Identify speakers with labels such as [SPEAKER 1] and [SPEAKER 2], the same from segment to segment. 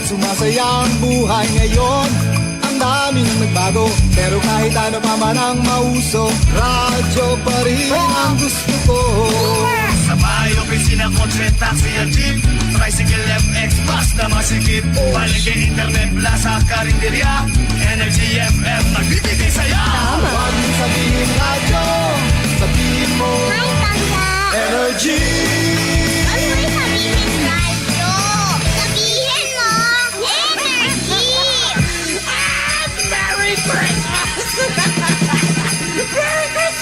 [SPEAKER 1] Sumasaya ang buhay ngayon. Ang daming nagbago, pero kahit ano pa man ang mauso, radyo pa rin ang gusto ko.
[SPEAKER 2] Sa bahay, opisina, kotse, taxi at jeep, tricycle, FX, bus na masikip, palengke, internet, plaza, karinderya, Energy FM, nagbibigay saya.
[SPEAKER 1] Huwag mo sabihin radyo, sabihin mo
[SPEAKER 3] Hi, Tanda!
[SPEAKER 1] Energy.
[SPEAKER 3] Huwag mo sabihin radyo! Sabihin mo, energy!
[SPEAKER 2] Merry Christmas! Merry Christmas!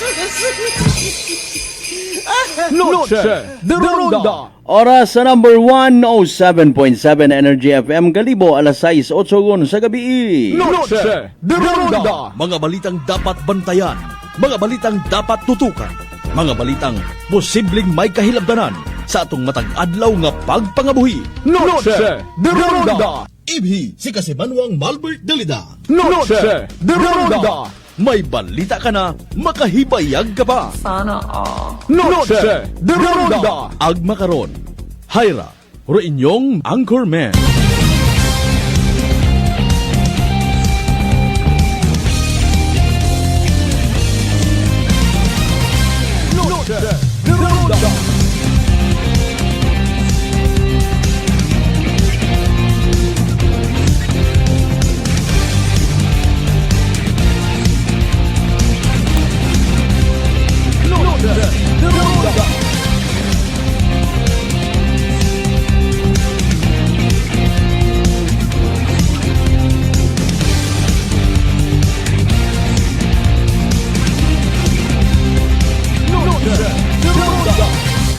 [SPEAKER 4] Noche de Ronda.
[SPEAKER 5] Oras sa number 107.7 Energy FM Kalibo, alas 6:08 sa gabi.
[SPEAKER 4] Noche de Ronda.
[SPEAKER 6] Mga balitang dapat bantayan, mga balitang dapat tutukan, mga balitang posibleng may kahilabdanan sa atong matag adlaw nga pagpangabuhi.
[SPEAKER 4] Noche de Ronda.
[SPEAKER 6] Ibhi si Kasimanwang Malbert Dalida.
[SPEAKER 4] Noche de Ronda.
[SPEAKER 6] May balita ka na, makahibayag ka pa.
[SPEAKER 4] Noche de Ronda.
[SPEAKER 6] Agma karon, Hyra, ro inyong Anchorman.
[SPEAKER 4] Noche de Ronda.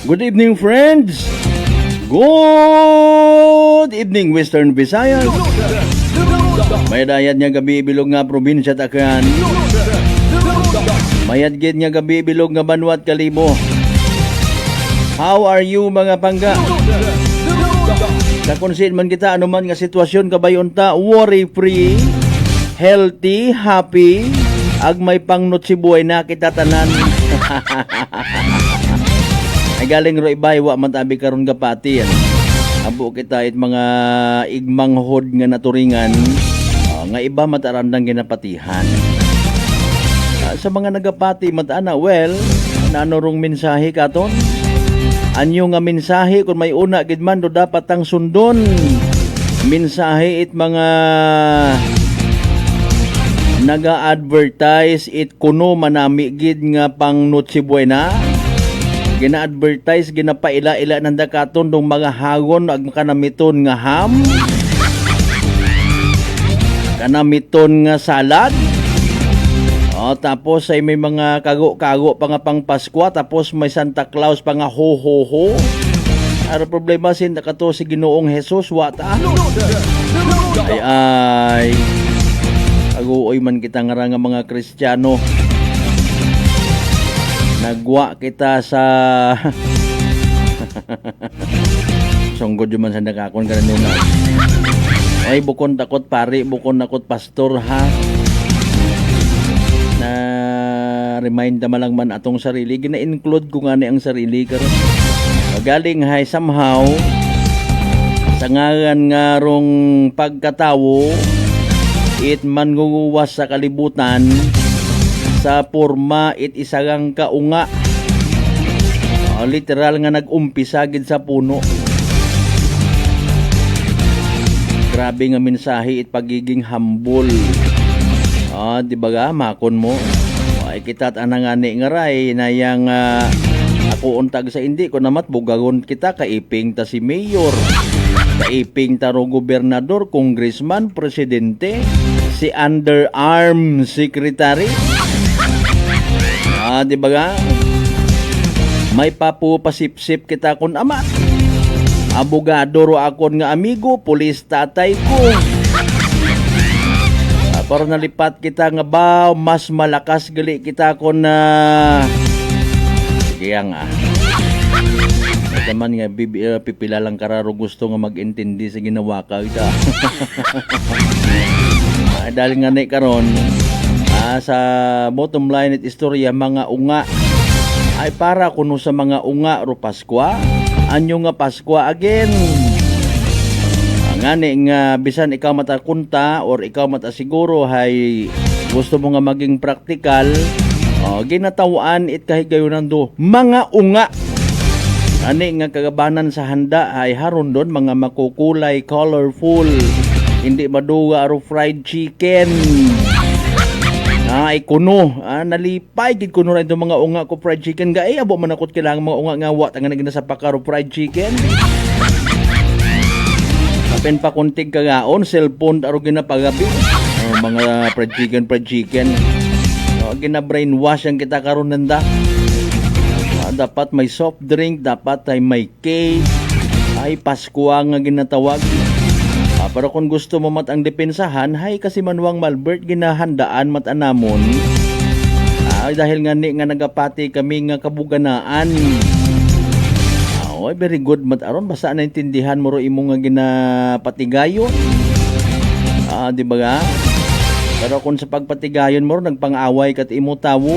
[SPEAKER 5] Good evening, friends. Good evening, Western Visayas. May dayat nga gabi bilog nga probinsya Takan. Mayad gid nga gabi bilog nga Banwat Kalibo. How are you mga pangga? Kakonsin man kita anuman nga sitwasyon kabayon ta, worry free, healthy, happy, ag may pangnot si buhay na kita tanan. Ay galing ro ibay wa man tabi karon gapati yan. Abo kita it mga igmang hod nga naturingan, nga iba matarandang ginapatihan. Sa mga nagapati matana, well, nanurong mensahe katon. Anyo nga mensahe kung may una gid man do dapat ang sundon. Mensahe it mga naga-advertise it kuno manami gid nga pang Noche Buena. Gina-advertise, ginapaila-ila ng dakaton dong mga hagon ag kanamiton nga ham, kanamiton nga salad. Tapos ay may mga kago-kago pa nga pang Paskwa, tapos may Santa Claus pa nga ho-ho-ho. Ano problema sin nakato si Ginoong Jesus wata? Ay aguoy man kita nga nga mga Kristiyano. Nagwa kita sa songgod man sa nakakon kanuna. Ay bukon takot pari, bukon takot pastor ha. Na remind naman lang man atong sarili, gina-include ko nga ni ang sarili karon. Galing hay somehow sa ngaran nga rong pagkatawo, it mangunguwas sa kalibutan sa porma it isagang kaunga. Literal nga nag-umpisa gid sa puno. Grabe nga mensahe it pagiging humble. Di ba ga makon mo? Ay kita anangani nga ray na yang ako untag sa hindi ko namat bugagon kita kaiping ta si mayor. Kaiping ta ro gobernador, congressman, presidente, si underarm secretary. Di ba ga? May papu pasipsip kita kun ama. Abogado ro akon nga amigo, pulis tatay ko. Para nalipat kita nga ba, mas malakas gali kita kun na sige nga. Naman nga pipila lang kararo gusto nga mag-intindi sa ginawa ka ita. Dahil nga ni karon sa bottom line it istorya mga unga ay para kuno sa mga unga ro Paskwa, anyo nga Paskwa again. Nga ngani nga bisan ikaw matakunta or ikaw matasiguro hay gusto mo nga maging praktikal, ginatawaan it kahigayunan do mga unga. Ani nga kagabanan sa handa ay haron doon mga makukulay, colorful, hindi maduga aro fried chicken. Ay kuno, nalipay gid kuno ra itong mga unga ko fried chicken ga abo man akot kailangan mga unga nga wa nga ginasapak aro fried chicken. Apen pa kuntig kagaon, cellphone aro ginapagabi. Mga fried chicken. Gina-brainwash ang kita karon nanda. Dapat may soft drink, dapat ay may cake, ay Pasko nga ginatawag. Pero kung gusto mo mat ang depensahan, hay kasi manwang Malbert ginahandaan mat anamon. Dahil nga ni nga nagapati kami nga kabuganaan. Very good mat aron basta naintindihan mo ro imo nga ginapatigayon. Di ba ga? Pero kung sa pagpatigayon mo ro nagpang-away kat imo tawo.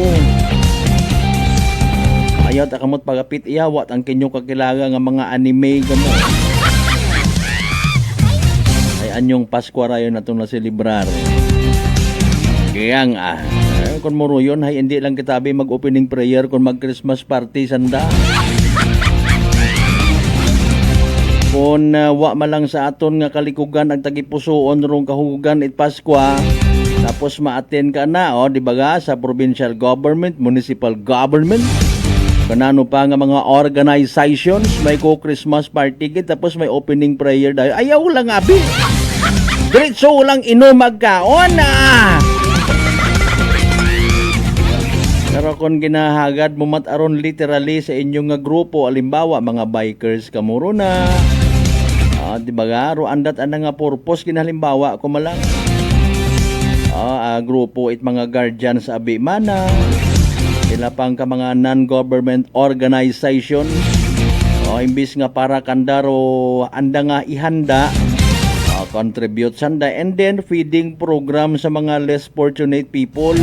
[SPEAKER 5] Ayaw ta kamot pagapit iyawat ang kinyo kakilaga nga mga anime gamo. Ay anyong Pasko rayon nato na celebrar. Kaya nga, kung mo yun, hay hindi lang kitabi mag-opening prayer kung mag-Christmas party sanda. Kung wa malang sa aton nga kalikugan ang tagipusoon rong kahugan it Paskwa, tapos ma-attend ka na, di ba ga, sa provincial government, municipal government, kanano pa nga mga organizations, may Christmas party kit, tapos may opening prayer dahil ayaw lang abi. Diretso lang inomag kaon Pero kung ginahagad mo mataron literally sa inyong nga grupo, alimbawa mga bikers kamuro na, di ba ga, roandat ana nga purpose kinahalimbawa ko malang grupo it mga guardians abi mana, sila pang ka mga non-government organization, imbis nga para kandaro anda nga ihanda, contribute sanda, and then feeding program sa mga less fortunate people.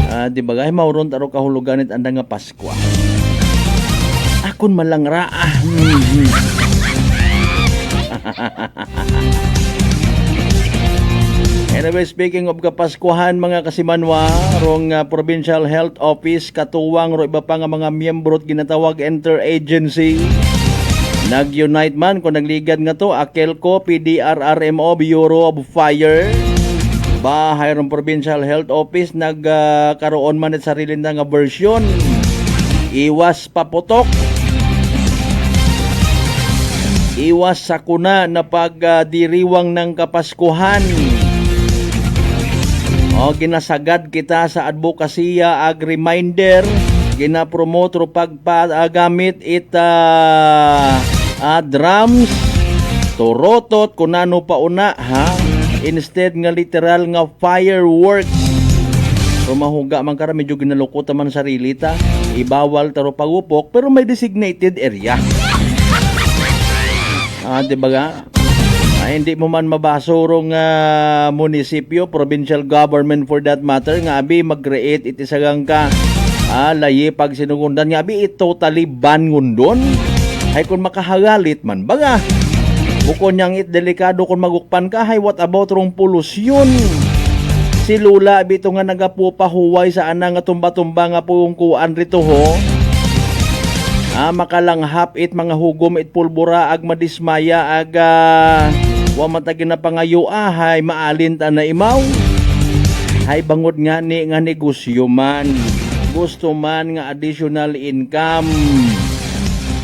[SPEAKER 5] Di ba gay mauron taro kahulugan it anda nga Pasko. Akon malang ra. Anyway, speaking of kapaskuhan mga kasimanwa, rong Provincial Health Office katuwang ro iba pa nga mga miyembro ginatawag interagency nag-unite man kung nagligad nga to AKELCO, PDRRMO, Bureau of Fire, bahay rong Provincial Health Office nagkaroon man at sarili na nga version. Iwas paputok, iwas sakuna na pagdiriwang ng kapaskuhan. Ginasagad kita sa advokasya ag reminder, ginapromote ro pagpagamit drums, turotot kunano pauna instead nga literal nga fireworks. Mahuga man kara medyo ginalukot man sarili ta, ibawal taro pagupok pero may designated area. Di ba ga? Hindi mo man mabasurong munisipyo, provincial government for that matter, nga abi mag-create itisagang ka layi pag sinugundan nga abi totally ban ngundon. Hay kung makahagalit man baga. Bukod niyang delikado kung magukpan ka, hay what about rong polusyon? Si Lula bito nga nagapupahuway sa anang nga tumba-tumba nga pungkuan rito ho. Makalanghap it mga hugom it pulbura ag madismaya ag wa matagi na pangayo hay maalin ta na imaw. Hay bangod nga ni nga negosyo man. Gusto man nga additional income.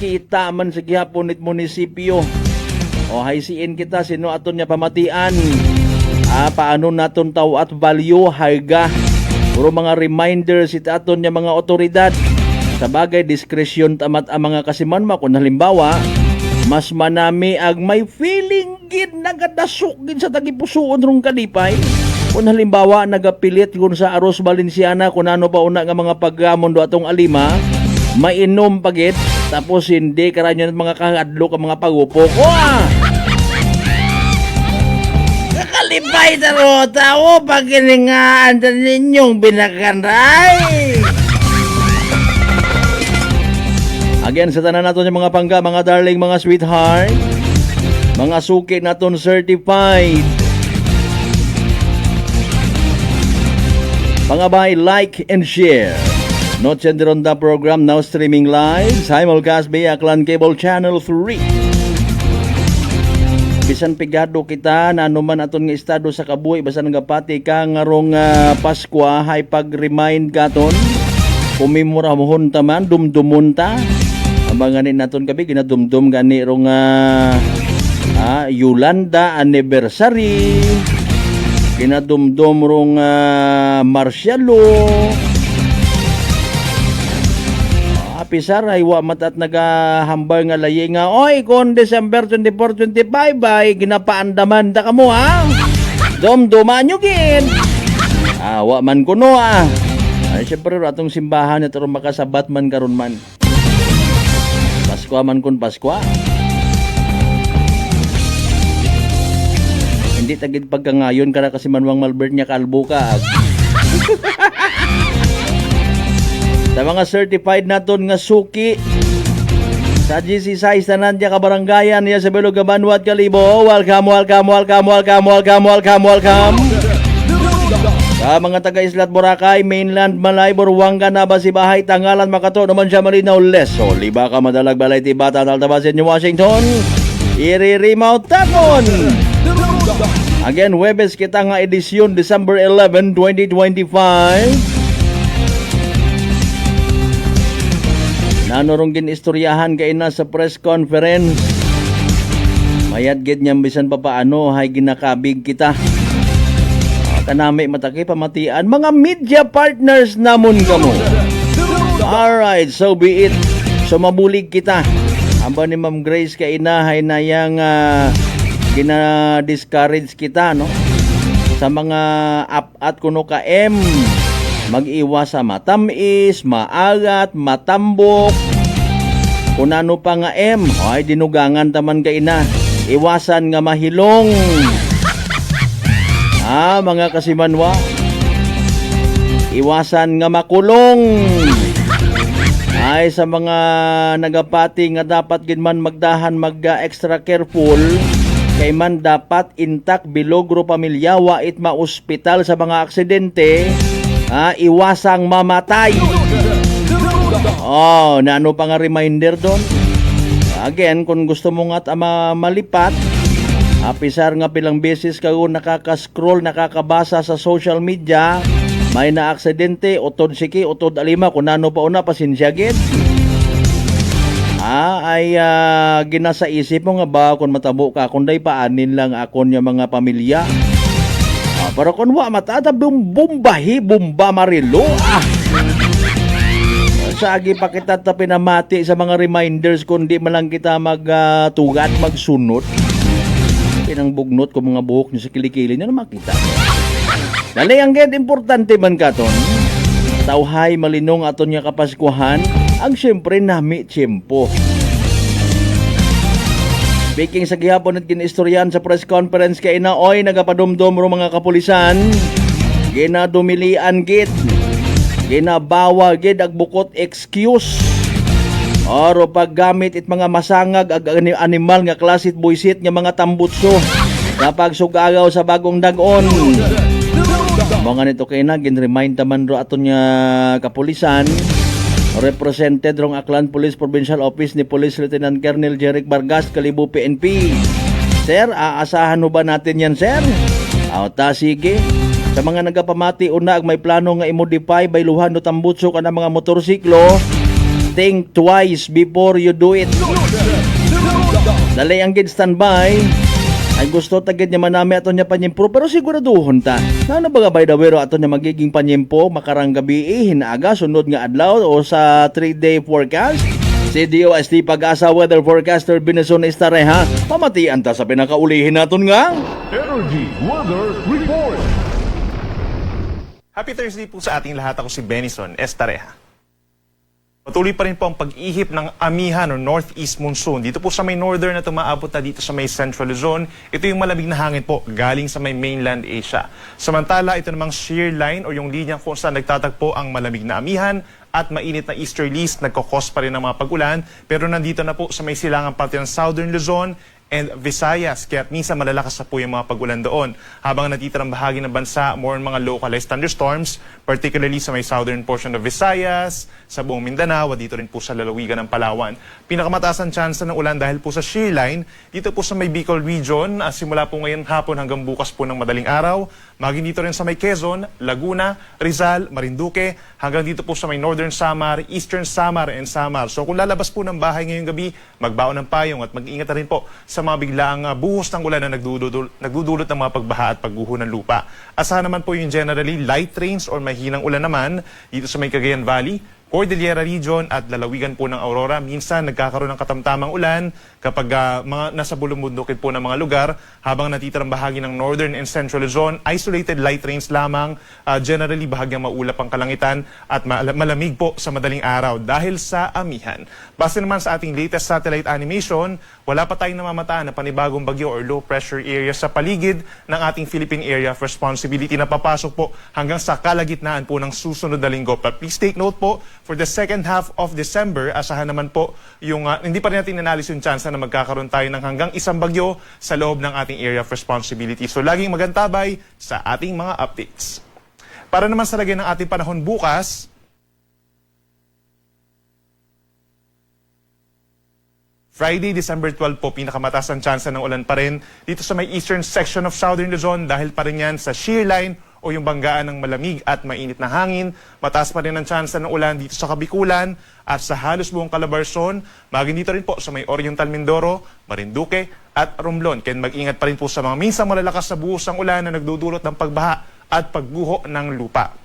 [SPEAKER 5] Kita man sa gihapon it munisipyo. Hay siin kita sino aton nya pamatian. Paano naton taw at value harga. Puro mga reminders it aton nya mga otoridad. Sa bagay, diskresyon tamat ang mga kasimanma. Kung halimbawa, mas manami ag may feeling gid nagadasok gid sa tagipusoon rong kalipay. Kung halimbawa, nagapilit kung sa Aros Valenciana, kung ano pa una nga mga paggamon do atong alima, mainom pagit, tapos hindi karanyan mga kahadlo ka mga pagupok. Nakalipay taro, tao, pagkiningaan sa ninyong binakanray. Again, sa tanan nato yung mga pangga, mga darling, mga sweetheart. Mga suki naton certified. Pangabay, like and share. Noche de Ronda program now streaming live. Simulcast via Aklan Cable Channel 3. Bisan pigado kita na anuman aton nga estado sa kabuhi basta nagapati ka ngarong Pasko hay pag-remind katon kumimorahon taman dumdumon ta abanganin naton kabi ginadumdum gani rong Yolanda anniversary ginadumdum rong Marcialo pisar ay wa matat nagahambal nga layi nga oy kon December 24, 25 ay ginapaandaman ta kamo ha dumduman nyo gin wa man kuno ay syempre atong simbahan ito makasabat man karon man Pasko man kun Pasko hindi tagid pagkangayon ka na kasi manwang Malbert niya kalbo ka sa mga certified naton nga suki sa GC size tanan diya kabaranggayan niya sa Belog Banwat Kalibo. Welcome. Sa mga taga Islat Boracay, Mainland, Malay, Buruanga, Nabasibahay, Tangalan, Makato, naman siya Malinaw, Leso, Liba ka Madalag, Balay, Tibata, Taltabasin, New Washington, Iririmaw, Takon. Again, Webes kita nga edisyon December 11, 2025. Nanorong ginistoryahan kay na sa press conference. Mayad gid niya bisan pa paano hay ginakabig kita. Kanami mataki pamatian mga media partners namon kamo. Alright, so be it. So mabulig kita. Amba ni Ma'am Grace kay ina hay nayang gina-discourage kita no. Sa mga at kuno ka mag-iwas sa matamis, maagat, matambok. Kung ano pa nga ay dinugangan taman ka ina. Iwasan nga mahilong. Mga kasimanwa. Iwasan nga makulong. Ay sa mga nagapati nga dapat ginman magdahan extra careful. Kay man dapat intact bilogro pamilya wait ma-ospital sa mga aksidente. Iwasang mamatay. Na ano pa nga reminder doon? Again, kung gusto mo nga malipat, pisar nga pilang beses ka nakaka-scroll, nakakabasa sa social media, may na-aksidente, utod siki, utod alima, kung ano pa una, pasensya gid. Ginasa isip mo nga ba kung matabo ka, kung day paanin lang akon yung mga pamilya. Pero kung wa matata bomba marilo sagi pa kita pinamati sa mga reminders kundi malang kita magtugat magsunod pinangbugnot ko mga buhok niyo sa kilikili niyo na makita dali ang get importante man katon tawhay malinong aton nga kapaskuhan ang syempre nami tiyempo. Speaking sa gihapon at ginistoryan sa press conference kay inaoy nagapadumdum ro mga kapulisan ginadumilian gid ginabawa gid ag bukot excuse oro paggamit it mga masangag ag animal nga klasit buisit nga mga tambutso kapag sugagaw sa bagong dag-on mga nito kay na gin-remind taman ro aton nga kapulisan represented rong Aklan Police Provincial Office ni Police Lieutenant Colonel Jeric Vargas, Kalibo PNP. Sir, aasahan mo ba natin yan, sir? Sige. Sa mga nagapamati, una may plano nga i-modify bayluhan no tambutso ka ng mga motorsiklo, think twice before you do it. Dali ang gid standby. Ay gusto tagid niya manami ato niya panyempo pero siguraduhon ta. Na baga by the way ro ato niya magiging panyempo makarang gabi hinaga sunod nga adlaw o sa 3-day forecast. Si DOST Pag-asa Weather Forecaster Binason Estareha pamatian ta sa pinakaulihin naton nga
[SPEAKER 4] Energy Weather Report.
[SPEAKER 7] Happy Thursday po sa ating lahat. Ako si Benison Estareha. Patuloy pa rin po ang pag-ihip ng amihan o northeast monsoon. Dito po sa may northern na tumaabot na dito sa may central Luzon. Ito yung malamig na hangin po galing sa may mainland Asia. Samantala, ito namang shear line o yung linya kung saan nagtatagpo ang malamig na amihan at mainit na easterlies nagkakos pa rin ng mga pag-ulan. Pero nandito na po sa may silangang parte ng southern Luzon and Visayas. Kaya minsan malalakas na po yung mga pag-ulan doon. Habang natitirang bahagi ng bansa, more on mga localized thunderstorms, particularly sa may southern portion of Visayas, sa buong Mindanao, at dito rin po sa lalawigan ng Palawan. Pinakamataas ang tsansa ng ulan dahil po sa shear line, dito po sa may Bicol region, simula po ngayon hapon hanggang bukas po ng madaling araw. Maging dito rin sa may Quezon, Laguna, Rizal, Marinduque, hanggang dito po sa may Northern Samar, Eastern Samar, and Samar. So kung lalabas po ng bahay ngayong gabi, magbaon ng payong at mag-ingat na rin po sa mga biglaang buhos ng ulan na nagdudulot ng mga pagbaha at pagguho ng lupa. Asahan naman po yung generally light rains or mahinang ulan naman dito sa may Cagayan Valley, Cordillera Region at lalawigan po ng Aurora. Minsan nagkakaroon ng katamtamang ulan kapag mga nasa bulubundukin po ng mga lugar, habang natitirang bahagi ng Northern and Central Luzon, isolated light rains lamang, generally bahagyang maulap ang kalangitan at malamig po sa madaling araw dahil sa amihan. Base naman sa ating latest satellite animation, wala pa tayong namamataan na panibagong bagyo or low pressure area sa paligid ng ating Philippine Area of Responsibility na papasok po hanggang sa kalagitnaan po ng susunod na linggo. But please take note po, for the second half of December, asahan naman po yung, hindi pa rin natin analyze yung chance na magkakaroon tayo ng hanggang isang bagyo sa loob ng ating area of responsibility. So laging magantabay sa ating mga updates. Para naman sa lagay ng ating panahon bukas, Friday, December 12 po, pinakamataas ang tsansa ng ulan pa rin dito sa may eastern section of Southern Luzon dahil pa rin yan sa shear line o yung banggaan ng malamig at mainit na hangin. Mataas pa rin ang tsansa ng ulan dito sa Kabikulan at sa halos buong Calabarzon. Maging dito rin po sa may Oriental Mindoro, Marinduque at Romblon. Kaya mag-ingat pa rin po sa mga minsang malalakas na buhos ng ulan na nagdudulot ng pagbaha at pagguho ng lupa.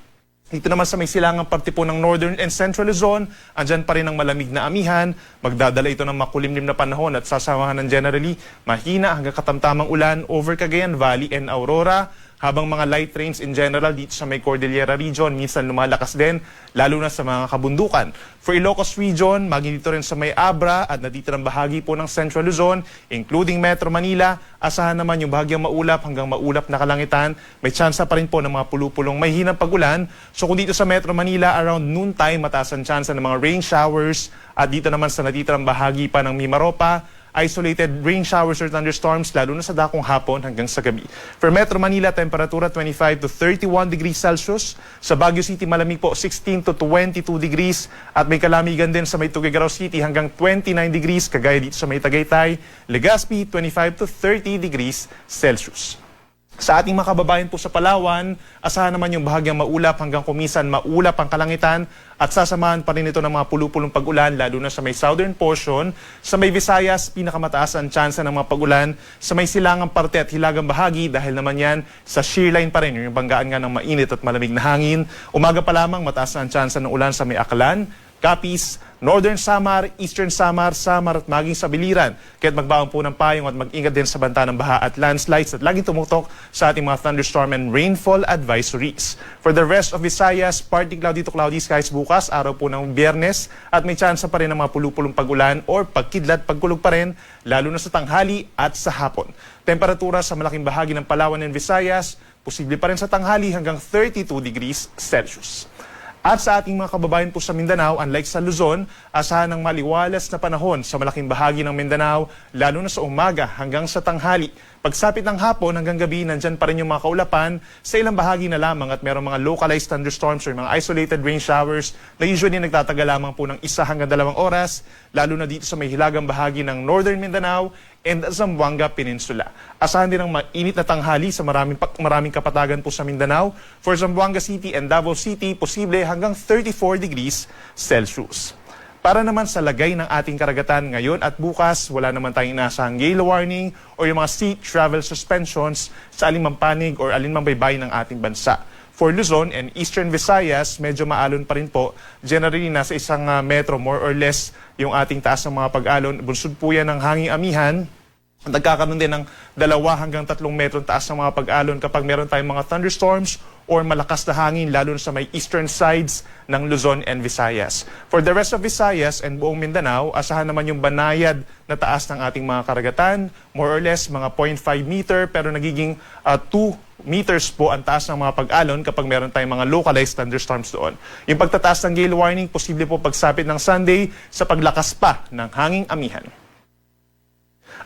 [SPEAKER 7] Dito naman sa may silangang parte po ng Northern and Central Luzon, andyan pa rin ang malamig na amihan. Magdadala ito ng makulimlim na panahon at sasamahan ng generally mahina hanggang katamtamang ulan over Cagayan Valley and Aurora. Habang mga light rains in general dito sa may Cordillera Region, minsan lumalakas din, lalo na sa mga kabundukan. For Ilocos Region, maging dito rin sa may Abra at natitirang bahagi po ng Central Luzon, including Metro Manila, asahan naman yung bahagyang maulap hanggang maulap na kalangitan. May tsansa pa rin po ng mga pulupulong may hinang pagulan. So kung dito sa Metro Manila, around noontime, mataas ang tsansa ng mga rain showers. At dito naman sa natitirang bahagi pa ng Mimaropa, isolated rain showers or thunderstorms lalo na sa dakong hapon hanggang sa gabi. For Metro Manila, temperatura 25 to 31 degrees Celsius. Sa Baguio City, malamig po 16 to 22 degrees. At may kalamigan din sa may Tuguegarao City hanggang 29 degrees, kagaya dito sa may Tagaytay. Legazpi, 25 to 30 degrees Celsius. Sa ating mga kababayan po sa Palawan, asahan naman yung bahagyang maulap hanggang kumisan maulap ang kalangitan at sasamahan pa rin ito ng mga pulupulong pag-ulan lalo na sa may southern portion. Sa may Visayas, pinakamataas ang tsansa ng mga pag-ulan sa may silangang parte at hilagang bahagi dahil naman yan sa shear line pa rin, yung banggaan nga ng mainit at malamig na hangin. Umaga pa lamang mataas na ang tsansa ng ulan sa may Aklan, Capiz, Northern Samar, Eastern Samar, Samar at maging sa Biliran. Kaya't magbaon po ng payong at mag-ingat din sa banta ng baha at landslides at laging tumutok sa ating mga thunderstorm and rainfall advisories. For the rest of Visayas, partly cloudy to cloudy skies bukas, araw po ng Biyernes, at may tsansa pa rin ng mga pulupulong pag-ulan or pagkidlat, pagkulog pa rin, lalo na sa tanghali at sa hapon. Temperatura sa malaking bahagi ng Palawan and Visayas, posible pa rin sa tanghali hanggang 32 degrees Celsius. At sa ating mga kababayan po sa Mindanao, unlike sa Luzon, asahan ng maliwalas na panahon sa malaking bahagi ng Mindanao, lalo na sa umaga hanggang sa tanghali. Pagsapit ng hapon hanggang gabi, nandyan pa rin yung mga kaulapan sa ilang bahagi na lamang at merong mga localized thunderstorms or mga isolated rain showers na usually nagtatagal lamang po ng 1 hanggang 2 oras, lalo na dito sa may hilagang bahagi ng Northern Mindanao and Zamboanga Peninsula. Asahan din ang mainit na tanghali sa maraming kapatagan po sa Mindanao. For Zamboanga City and Davao City, posible hanggang 34 degrees Celsius. Para naman sa lagay ng ating karagatan ngayon at bukas, wala naman tayong inasahang gale warning o yung mga sea travel suspensions sa alinmang panig or alinmang baybay ng ating bansa. For Luzon and Eastern Visayas, medyo maalon pa rin po. Generally, nasa 1 metro more or less yung ating taas ng mga pag-alon. Bunsod po yan ng hanging amihan. Nagkakaroon din ng 2 hanggang 3 metro taas ng mga pag-alon kapag meron tayong mga thunderstorms or malakas na hangin lalo na sa may eastern sides ng Luzon and Visayas. For the rest of Visayas and buong Mindanao, asahan naman yung banayad na taas ng ating mga karagatan, more or less mga 0.5 meter pero nagiging 2 meters po ang taas ng mga pag-alon kapag meron tayong mga localized thunderstorms doon. Yung pagtataas ng gale warning, posible po pagsapit ng Sunday sa paglakas pa ng hanging amihan.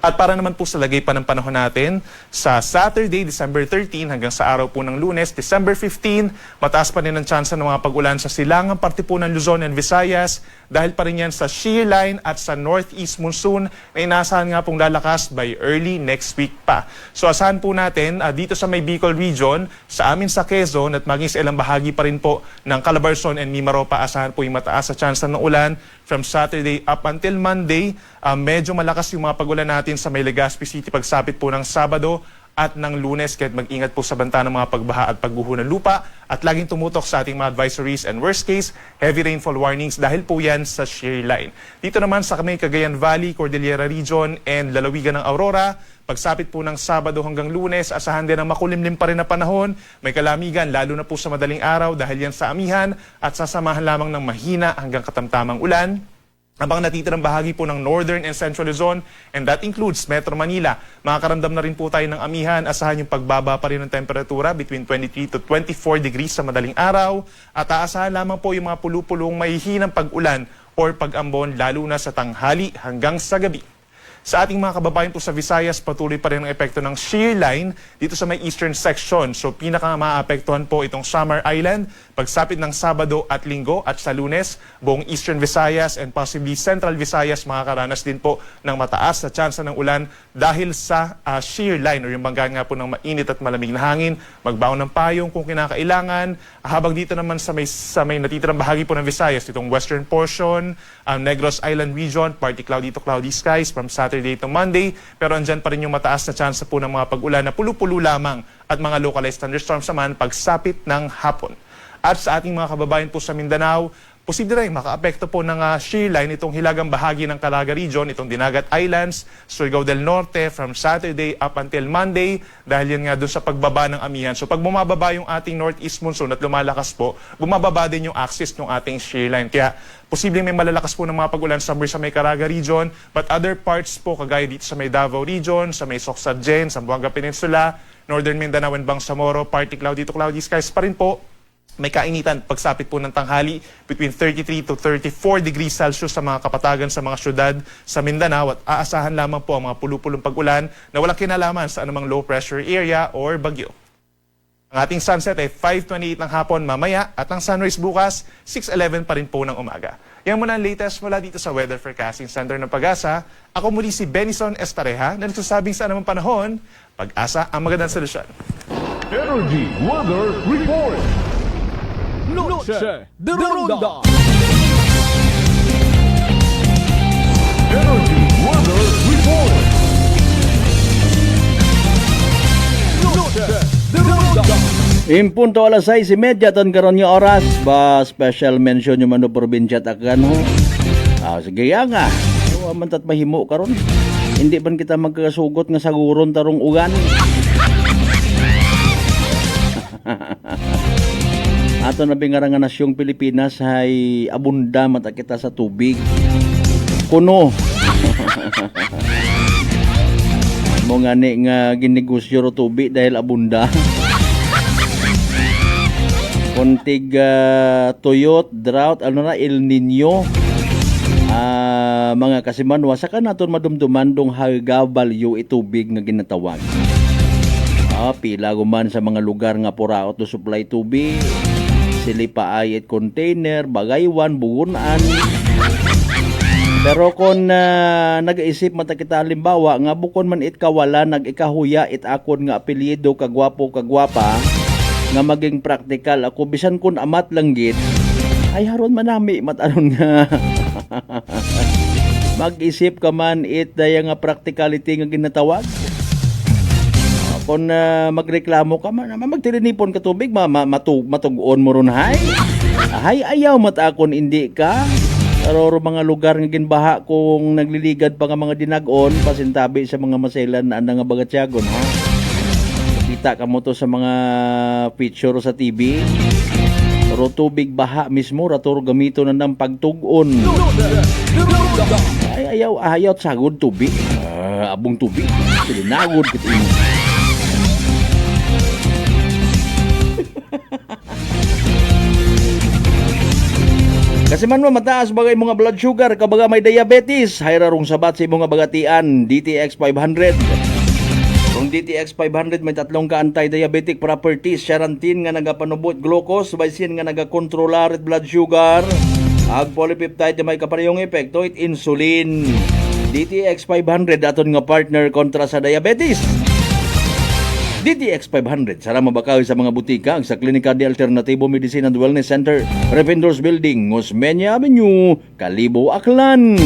[SPEAKER 7] At para naman po sa lagay pa ng panahon natin, sa Saturday, December 13 hanggang sa araw po ng Lunes, December 15, mataas pa rin ang tsansa ng mga pag-ulan sa silangang parte po ng Luzon and Visayas dahil pa rin yan sa shear line at sa northeast monsoon na inaasahan nga pong lalakas by early next week pa. So asahan po natin dito sa may Bicol region, sa amin sa Quezon at maging sa ilang bahagi pa rin po ng Calabarzon and Mimaropa, asahan po yung mataas sa tsansa ng ulan from Saturday up until Monday. Medyo malakas yung mga pag-ulan natin sa may Legazpi City pagsapit po ng Sabado at ng Lunes, kahit mag-ingat po sa banta ng mga pagbaha at pagguho ng lupa at laging tumutok sa ating mga advisories and worst case, heavy rainfall warnings dahil po yan sa shear line. Dito naman sa may Cagayan Valley, Cordillera Region and lalawigan ng Aurora, pagsapit po ng Sabado hanggang Lunes, asahan din ang makulimlim pa rin na panahon, may kalamigan lalo na po sa madaling araw dahil yan sa amihan at sasamahan lamang ng mahina hanggang katamtamang ulan. Abang natitirang bahagi po ng Northern and Central Luzon, and that includes Metro Manila. Makakaramdam na rin po tayo ng amihan, asahan yung pagbaba pa rin ng temperatura between 23 to 24 degrees sa madaling araw, at aasahan lamang po yung mga pulupulong mahihinang pag-ulan or pag-ambon lalo na sa tanghali hanggang sa gabi. Sa ating mga kababayan po sa Visayas, patuloy pa rin ang epekto ng shear line dito sa may eastern section. So pinaka-maapektuhan po itong Samar Island, pagsapit ng Sabado at Linggo at sa Lunes, buong eastern Visayas and possibly central Visayas makakaranas din po ng mataas na tsansa ng ulan dahil sa shear line o yung banggaan nga po ng mainit at malamig na hangin. Magbaon ng payong kung kinakailangan. Habang dito naman sa may natitirang bahagi po ng Visayas, itong western portion, Negros Island region, partly cloudy to cloudy skies from Saturday to Monday, pero andyan pa rin yung mataas na tsansa po ng mga pag-ulan na pulu-pulo lamang at mga localized thunderstorms naman pagsapit ng hapon. At sa ating mga kababayan po sa Mindanao, posible rin makaapekto po ng shear line itong hilagang bahagi ng Calaga region, itong Dinagat Islands, Surigao del Norte from Saturday up until Monday dahil yan nga doon sa pagbaba ng amihan. So pag bumababa yung ating northeast monsoon at lumalakas po, bumababa din yung axis ng ating shear line. Kaya posibleng may malalakas po ng mga pag-ulan somewhere sa may Caraga region, but other parts po kagaya dito sa may Davao region, sa may Soxargen, sa Buanga Peninsula, Northern Mindanao and Bangsamoro, partly cloudy to cloudy skies pa rin po. May kainitan pagsapit po ng tanghali between 33 to 34 degrees Celsius sa mga kapatagan sa mga syudad sa Mindanao at aasahan lamang po ang mga pulupulong pag-ulan na walang kinalaman sa anumang low pressure area or bagyo. Ang ating sunset ay 5:28 ng hapon mamaya at ang sunrise bukas 6:11 pa rin po ng umaga. Yan muna ang latest mula dito sa Weather Forecasting Center ng Pag-asa. Ako muli si Benison Estareja na nagsasabing sa anumang panahon, Pag-asa ang magandang solusyon.
[SPEAKER 4] Energy Weather Report.
[SPEAKER 6] Noche de Ronda.
[SPEAKER 4] Energy Weather Report.
[SPEAKER 6] Noche de Ronda.
[SPEAKER 5] Impunto alas 6:30 ton karon nga oras ba special mention yung mano probinsya takan ho. Sige nga. Man tat mahimo karon. Hindi ban kita magkasugot nga saguron tarong ugan. Ato na bingarang nga nasyong Pilipinas ay abunda mata kita sa tubig. Kuno. Mo nga ni nga ginegosyo ro tubig dahil abunda. Kontig tuyot, drought, El Nino. Mga kasimanwa sa kanaton madumduman dong halaga value itubig nga ginatawag. Pila guman sa mga lugar nga puraot do supply tubig. Silipaay at container, bagaywan, bugunan. Pero kung nag-iisip mata kita halimbawa nga bukon man it kawala nag-ikahuya it akon nga apelyido kagwapo kagwapa nga maging practical ako bisan kun amat lang gid ay haron manami matanon nga mag-isip ka man it daya nga practicality nga ginatawag. Kung magreklamo ka man, magtirinipon ka tubig, matugon mo ron hay. Hay ayaw matakon hindi ka. Pero mga lugar nga ginbaha kung nagliligad pa nga mga dinagon, pasintabi sa mga maselan na nga bagatyagon ha. Kita ka mo to sa mga picture sa TV. Pero tubig baha mismo, raturo gamito na ng pagtugon. Ay ayaw sagod tubig. Abong tubig. Silinagod kita ino. Kasi man mataas bagay mga blood sugar kabaga may diabetes, hayra rong sabat sa mga bagatian DTX 500. Kung DTX 500 may tatlong ka anti-diabetic properties, Charantin nga nagapanubot glucose, Vicin nga nagakontrolar blood sugar, ag polypeptide nga may kaparehong epekto it insulin. DTX 500 aton nga partner kontra sa diabetes. DTX 500 sara mabakaw sa mga butika sa Klinika de Alternativo Medicine and Wellness Center, Revendors Building, Osmeña Avenue, Kalibo, Aklan.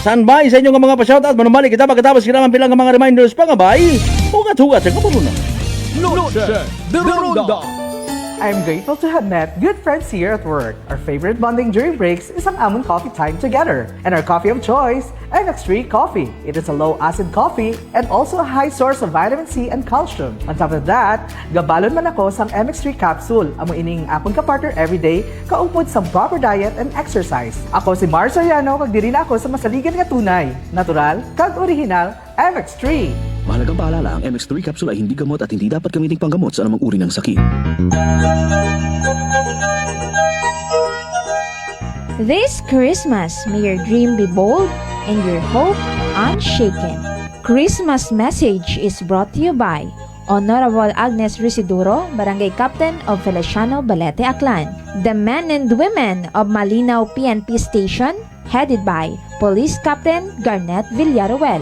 [SPEAKER 5] Standby sa inyo nga mga pa-shoutout. Manumali kita pagkatapos kinaman bilang nga mga reminders pangabay. Hugat-hugat sa kapurunan.
[SPEAKER 4] Noche de Ronda.
[SPEAKER 8] I'm grateful to have met good friends here at work. Our favorite bonding during breaks is ang amon coffee time together. And our coffee of choice, MX3 Coffee. It is a low-acid coffee and also a high source of vitamin C and calcium. On top of that, gabalon man ako sang MX3 capsule. Amo ining akong kapartner everyday, kaupod sa proper diet and exercise. Ako si Mars Soriano, kag diri na ako sa masaligan nga tunay, natural, kag original, MX3.
[SPEAKER 9] Mahalagang paalala, ang MX3 capsule ay hindi gamot at hindi dapat gamiting panggamot sa anumang uri ng sakit.
[SPEAKER 10] This Christmas, may your dream be bold and your hope unshaken. Christmas message is brought to you by Honorable Agnes Risiduro, Barangay Captain of Feliciano Balete Aklan. The men and women of Malinaw PNP Station, headed by Police Captain Garnet Villaruel.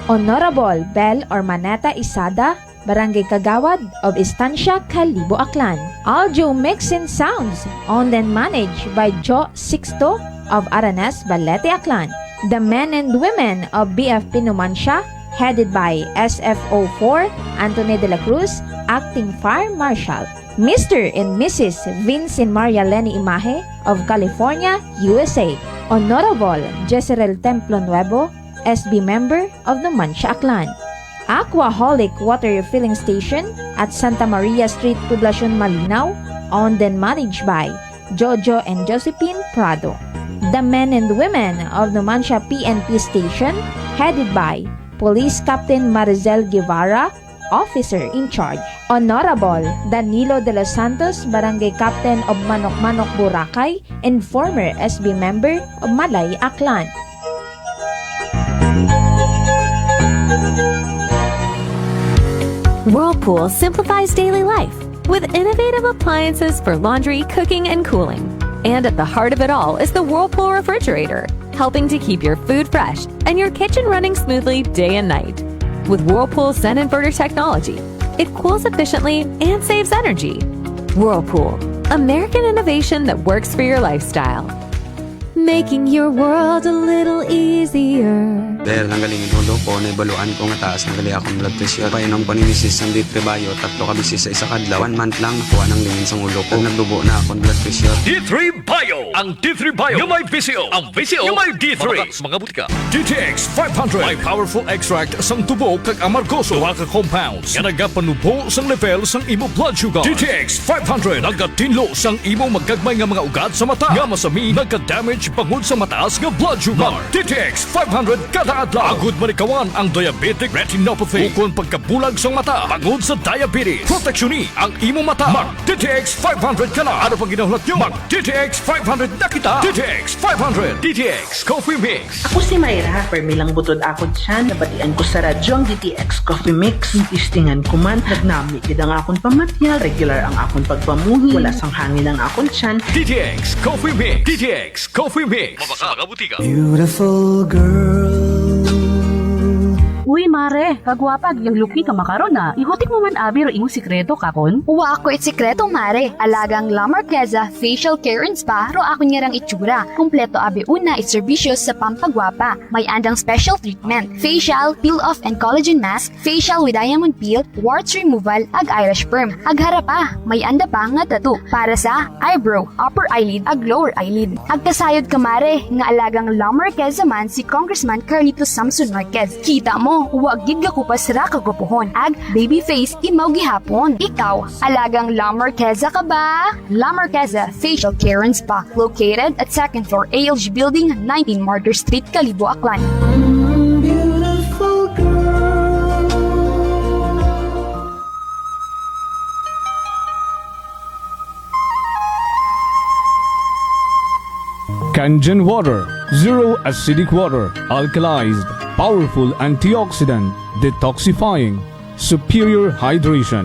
[SPEAKER 10] Honorable Bel Ormaneta Isada, Barangay Kagawad of Estancia, Kalibo, Aklan. Audio mix and sounds, owned and managed by Joe Sixto of Aranes, Balete, Aklan. The men and women of BFP Numancia, headed by SFO4 Anthony de la Cruz, Acting Fire Marshal. Mr. and Mrs. Vincent Maria Lenny Imahe of California, USA. Honorable Jezreel Templo Nuevo, SB member of the Numancia, Aklan. Aquaholic Water Refilling Station at Santa Maria Street, Poblacion, Malinaw, owned and managed by Jojo and Josephine Prado. The men and women of Numancia PNP Station, headed by Police Captain Marizel Guevara, Officer in Charge. Honorable Danilo de los Santos, Barangay Captain of Manok-Manok, Boracay, and former SB member of Malay, Aklan.
[SPEAKER 11] Whirlpool simplifies daily life with innovative appliances for laundry, cooking, and cooling. And at the heart of it all is the Whirlpool refrigerator, helping to keep your food fresh and your kitchen running smoothly day and night. With Whirlpool Zen inverter technology, it cools efficiently and saves energy. Whirlpool, American innovation that works for your lifestyle. Making your world a little easier.
[SPEAKER 12] Dahil nanggalingin ulo ko, naibaluan ko nga taas nagali akong blood pressure. Painom ko ni Mrs. ng D3 Bio, 3 ka bisis sa isa kadlaw. 1 month lang nakuha ng lingin sa ulo ko. Nagdubo na akong blood pressure.
[SPEAKER 6] D3 Bio! Ang D3 Bio yung may VCO. Ang VCO yung may D3. Mga butika. DTX 500. May powerful extract sang tubo kag amargoso. Duha ka compounds. Nga nagapanubo sang level sang imo blood sugar. DTX 500. Nagatinlo sang imo magagmay nga mga ugat sa mata. Nga masami nagka-damage pangod sa mataas nga blood sugar. DTX 500 kada adlaw. Agud manikawan ang diabetic retinopathy. Ukon pagkabulag sa mata pangod sa diabetes. Proteksyon ang imo mata. Mag DTX 500 ka na. Ano pang ginahulat nyo? Mag DTX 500 na kita. DTX 500. DTX Coffee Mix.
[SPEAKER 13] Ako si Mayra. Permilang butod ako dyan. Nabatian ko sa radyo ang DTX Coffee Mix. Istingan ko man. Nagnami kida nga akong pamatyal. Regular ang akong pagpamuhi. Wala sang hangin ang akong tiyan.
[SPEAKER 6] DTX Coffee Mix. DTX Coffee Mix. Mabaka butika.
[SPEAKER 1] Beautiful girl.
[SPEAKER 14] Uy, mare, kagwapag, yung luki ka makaron na. Ihutik mo man abi ro imong sikreto kakon.
[SPEAKER 15] Uwa ako sikreto, mare. Alagang La Marqueza Facial Care and Spa ro ako niyarang itsura. Kumpleto abi una iserbisyo sa pampagwapa. May andang special treatment, facial, peel-off and collagen mask, facial with diamond peel, warts removal, ag Irish perm. Ag harapa, may anda pa nga tattoo para sa eyebrow, upper eyelid, ag lower eyelid. Ag kasayod ka, mare, nga alagang La Marqueza man si Congressman Carlito Samson Marquez. Kita mo, huwag gid ka kupas ra kagupuhon. Ag baby face imaw gihapon. Ikaw, alagang La Marqueza ka ba? La Marqueza Facial Care and Spa, located at 2nd floor ALG Building, 19 Martyr Street, Kalibo, Aklan.
[SPEAKER 1] Beautiful girl.
[SPEAKER 4] Kangen water, zero acidic water, alkalized, powerful antioxidant, detoxifying, superior hydration.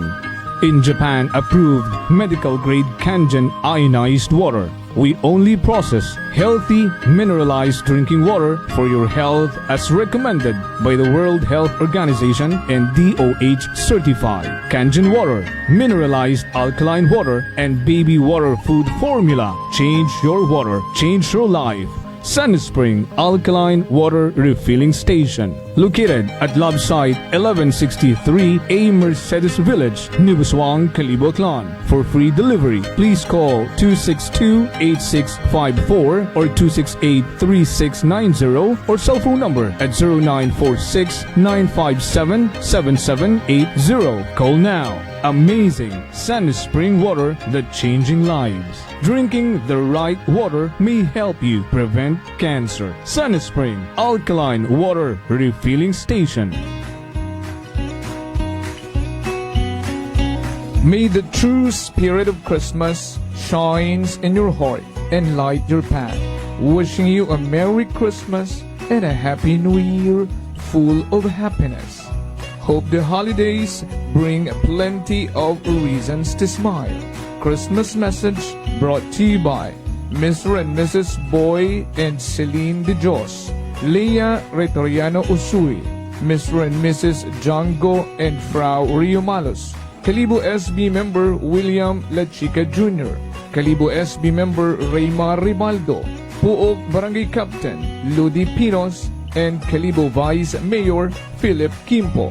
[SPEAKER 4] In Japan approved medical grade Kangen ionized water. We only process healthy mineralized drinking water for your health as recommended by the World Health Organization and DOH certified. Kangen water, mineralized alkaline water, and baby water food formula. Change your water, change your life. SunSpring Alkaline Water Refilling Station, located at Love Site 1163A Mercedes Village, Nubuswang, Kalibo, Aklan. For free delivery, please call 262-8654 or 268-3690 or cell phone number at 0946-957-7780. Call now. Amazing SunSpring water that's changing lives. Drinking the right water may help you prevent cancer. SunSpring Alkaline Water Refilling Station.
[SPEAKER 16] May the true spirit of Christmas shines in your heart and light your path. Wishing you a Merry Christmas and a Happy New Year full of happiness. Hope the holidays bring plenty of reasons to smile. Christmas message brought to you by Mr. and Mrs. Boy and Celine De Jos, Leah Retoriano Usui, Mr. and Mrs. Django and Frau Rio Malos, Kalibo SB member William La Chica Jr., Kalibo SB member Raymar Ribaldo, Puok Barangay Captain Ludi Pinos, and Kalibo Vice Mayor Philip Kimpo.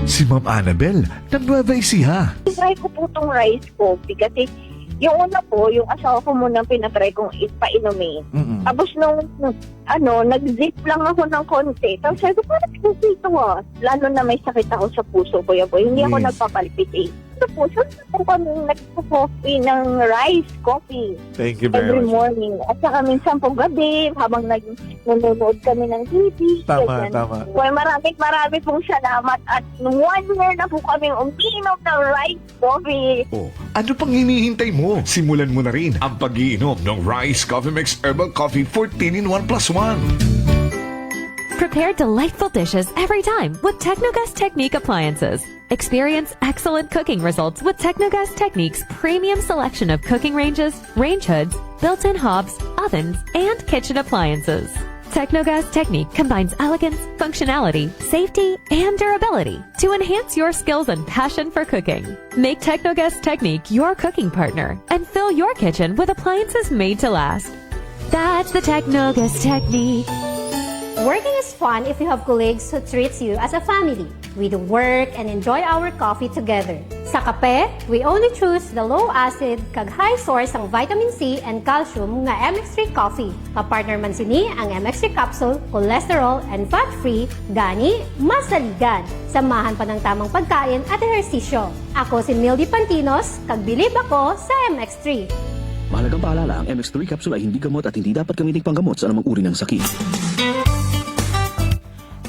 [SPEAKER 17] Si Ma'am Annabel, nag-Nueva Ecija.
[SPEAKER 18] Try ko po itong rice coffee kasi yung una po, yung asawa ko muna pinatry kong ipainumin. Tapos nung nag-zip lang ako ng konti. Tapos sabi ko, parang kasi ito lalo na may sakit ako sa puso ko. Hindi ako nagpapalpitate. Ito po, saan po kami nagpo-coffee ng rice coffee.
[SPEAKER 17] Thank you very
[SPEAKER 18] every
[SPEAKER 17] much.
[SPEAKER 18] morning. At saka minsan po gabi, habang nanonood kami ng TV.
[SPEAKER 17] Tama, tama.
[SPEAKER 18] Well, marami pong salamat. At 1 year na po kami umiinom ng rice coffee.
[SPEAKER 17] Oh, ano pang hinihintay mo? Simulan mo na rin ang pag-iinom ng Rice Coffee Mix Herbal Coffee 14-in-1+1.
[SPEAKER 11] Prepare delightful dishes every time with Technogas Technique appliances. Experience excellent cooking results with Technogas Technique's premium selection of cooking ranges, range hoods, built-in hobs, ovens, and kitchen appliances. Technogas Technique combines elegance, functionality, safety, and durability to enhance your skills and passion for cooking. Make Technogas Technique your cooking partner and fill your kitchen with appliances made to last. That's the Technogas Technique.
[SPEAKER 19] Working is fun if you have colleagues who treats you as a family. We do work and enjoy our coffee together. Sa kape, we only choose the low-acid kag high source ang vitamin C and calcium nga MX3 coffee. Kapartner man sini ang MX3 capsule, cholesterol and fat-free, gani, masaligan. Samahan pa ng tamang pagkain at ehersisyo. Ako si Mildy Pantinos, kag bilib ako sa MX3.
[SPEAKER 9] Mahalagang paalala, ang MX3 capsule ay hindi gamot at hindi dapat gamitin panggamot sa anumang uri ng sakit.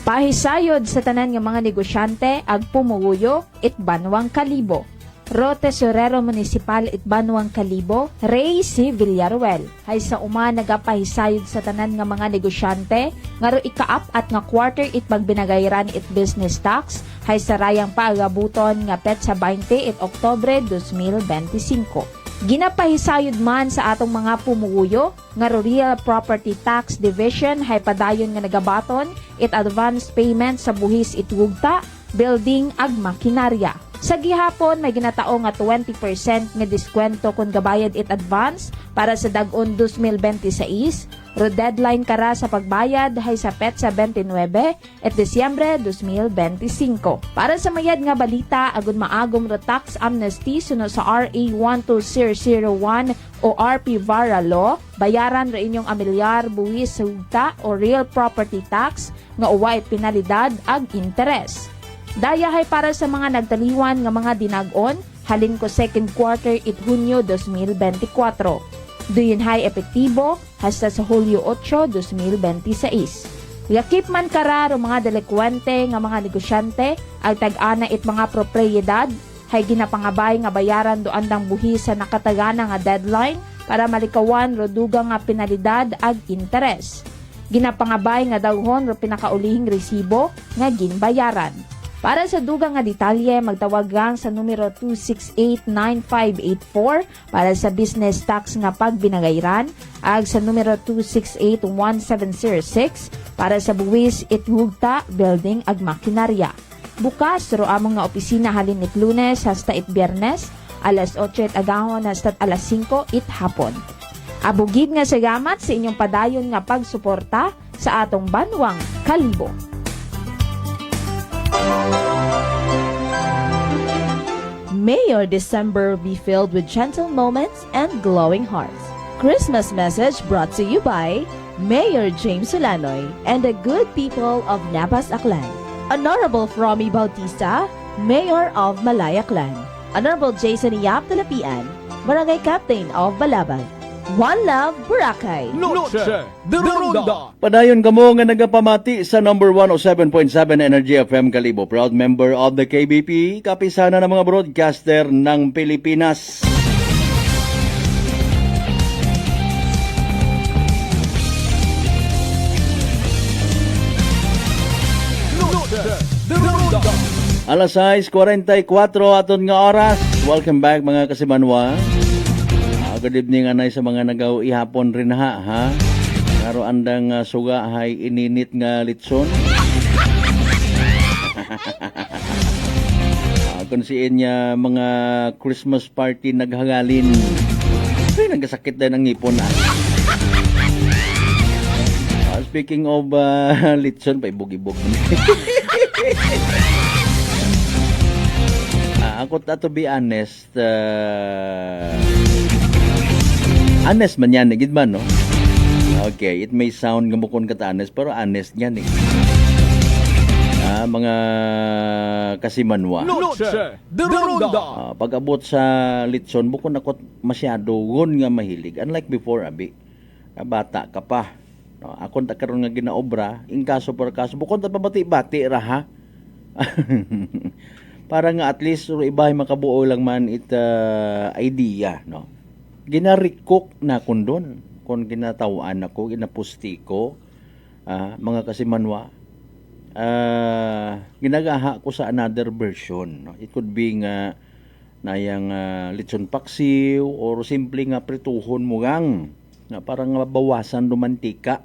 [SPEAKER 10] Pahisayod sa tanan nga mga negosyante ag pumuguyo it Banwang Kalibo. Ro Tesorero Municipal it Banwang Kalibo, Ray C. Villaruel. Hay sa uma nagapahisayod sa tanan nga mga negosyante nga ro ikaap at nga quarter it magbinagayran it business tax hay sa rayang paagabuton nga petsa 20 it Oktubre 2025. Ginapahisayod man sa atong mga pumuguyo nga Real Property Tax Division hay padayon nga nagabaton it advance payment sa buhis it wugta, building ag makinarya. Sa gihapon may ginatao nga 20% nga diskwento kung gabayad it advance para sa dag-on 2026. Ro deadline kara sa pagbayad hay sa petsa 29 at Disyembre 2025. Para sa mayad nga balita agud maagom ro tax amnesty suno sa RA 12001 o RP Vara Law, bayaran ro inyong amilyar buwis sugta o real property tax nga uway penalidad ag interes. Daya hay para sa mga nagtaliwan nga mga dinag-on halin ko second quarter it Hunyo 2024. Duyon hay epektibo hasta sa Hulyo 8, 2026. Yakip man kararo mga delikwente nga mga negosyante ang tag-ana it mga propriedad hay ginapangabay nga bayaran do andang buhis sa nakatagana nga deadline para malikawan ro dugang nga penalidad ag interes. Ginapangabay nga daghon ro pinakaulihing resibo nga ginbayaran. Para sa dugang nga detalye, magtawag lang sa numero 268-9584 para sa business tax nga pagbinagayran, ag sa numero 268-1706 para sa buwis itwugta, building ag makinarya. Bukas ro among nga opisina halin it Lunes hasta it Biyernes, alas 8 at agahon hasta alas 5 it hapon. Abugid nga salamat sa inyong padayon nga pagsuporta sa atong banwang Kalibo.
[SPEAKER 20] May your December be filled with gentle moments and glowing hearts. Christmas message brought to you by Mayor James Solanoy and the good people of Napas Aklan. Honorable Fromy Bautista, Mayor of Malayaklan. Honorable Jason Yap Talapian, Barangay Captain of Balaban. One Love, Boracay.
[SPEAKER 4] Noche de Ronda.
[SPEAKER 5] Padayon kamo nga nagapamati sa number 107.7 Energy FM Kalibo. Proud member of the KBP, kapisana ng mga broadcaster ng Pilipinas.
[SPEAKER 4] Noche de Ronda.
[SPEAKER 5] Alas 6:44 aton nga oras. Welcome back mga kasimanwa. Good evening anay sa mga nagaw ihapon rin ha. Karo andang suga hay ininit nga litson. Kung siin niya mga Christmas party naghangalin. Ay, nagkasakit din ang ngipon Speaking of litson, pa ibog-ibog. Ako to be honest, honest man yan, gid man, no? Okay, it may sound gamukon ka honest, pero honest yan, mga kasimanwa.
[SPEAKER 4] Noche de Ronda.
[SPEAKER 5] Pag abot sa litson, bukon ako masyado gun nga mahilig. Unlike before, abi, bata ka pa. Ako ta karon nga ginaobra, in kaso per kaso, bukon ta pabati-bati ra ha. Para nga at least ibay makabuo lang man it idea, no? Ginarikok na kundon kung ginatawaan ako, ginapusti ko, mga kasimanwa, ginagaha ko sa another version, no? It could be nga nayang lechon paksiw or simple nga prituhon mo gang na parang mabawasan romantika.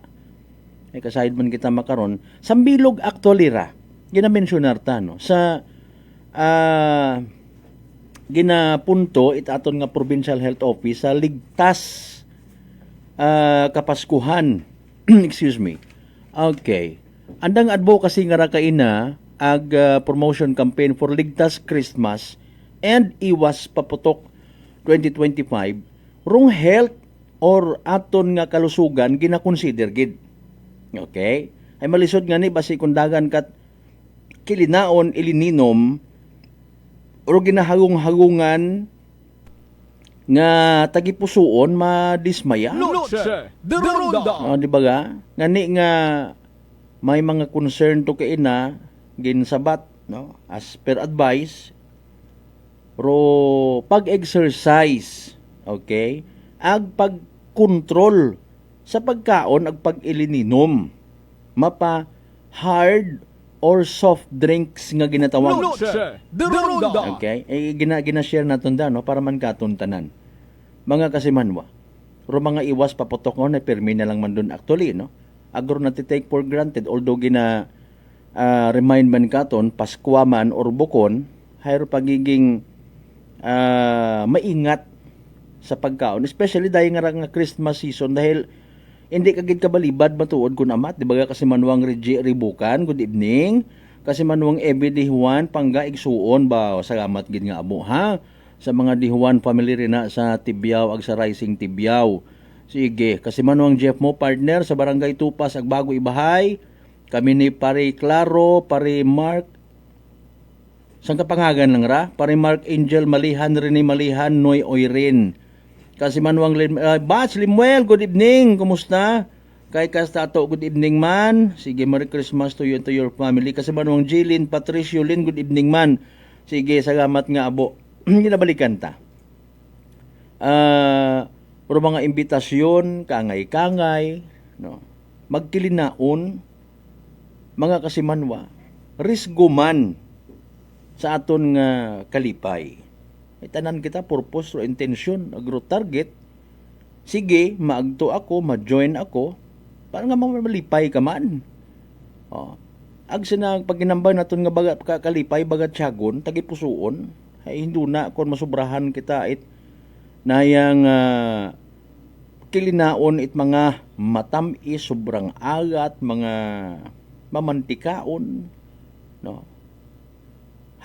[SPEAKER 5] Kasahid man kita makaron sambilog actually ra ginamensionar ta, no? Sa ginapunto itaton nga Provincial Health Office sa ligtas kapaskuhan. Excuse me. Okay. Andang advocacy nga ra kaina ag promotion campaign for ligtas Christmas and iwas paputok 2025 rong health or aton nga kalusugan gina-consider gid. Okay? Ay malisod nga ni basi kung dagan kat kilinaon ilininom o ginahagong-hagungan nga tagipusuon madismaya.
[SPEAKER 4] Noche de Ronda.
[SPEAKER 5] Di ba ga? Ngani nga may mga concern to kaina ginsabat, no? As per advice ro pag-exercise, okay? Ag pag-control sa pagkaon ag pag-ilininom. Mapa hard or soft drinks nga ginatawag.
[SPEAKER 4] Noche de Ronda.
[SPEAKER 5] Okay? Gina-share naton da, no? Para man katuntanan. Mga kasimanwa. Ro mga iwas paputok ko na permi na lang man dun actually, no? Agro na take for granted. Although remind man katon, Paskwa man or Bukon, hayro pagiging maingat sa pagkaon. Especially dahil nga Christmas season dahil hindi kagid kabalibad matuod kun amat, di ba kasi manuang Ribukan, good evening. Kasi manuang Ebedi Juan Pangga igsuon ba salamat gid nga amo ha sa mga Dihuan family rin na sa Tibyao ag sa Rising Tibyao. Sige, kasi manuang Jeff mo partner sa Barangay Tupas ag Bago Ibahay. Kami ni Pare Claro, Pare Mark. Sang kapangagan lang ra? Pare Mark Angel Malihan, Rene Malihan, Noy Oirin. Kasi manuang Bats Limuel, good evening. Kumusta? Kay Kastato, good evening man. Sige, Merry Christmas to you and to your family. Kasi manuang Jilin, Patricio Lin, good evening man. Sige, salamat nga abo. ginabalikan ta. Pero mga imbitasyon, kangay-kangay, no? Magkilinaon, mga kasimanwa, risguman sa aton nga kalipay. Tanan kita purpose o intention, agro target. Sige, maagto ako, ma-join ako, para nga malipay ka man. Ag sinang pagginambay naton nga baga kalipay bagat tiyagon, tagipusuon, ay hindi na kung masubrahan kita nayang kilinaon mga matamis, sobrang agat, mga mamantikaon, no?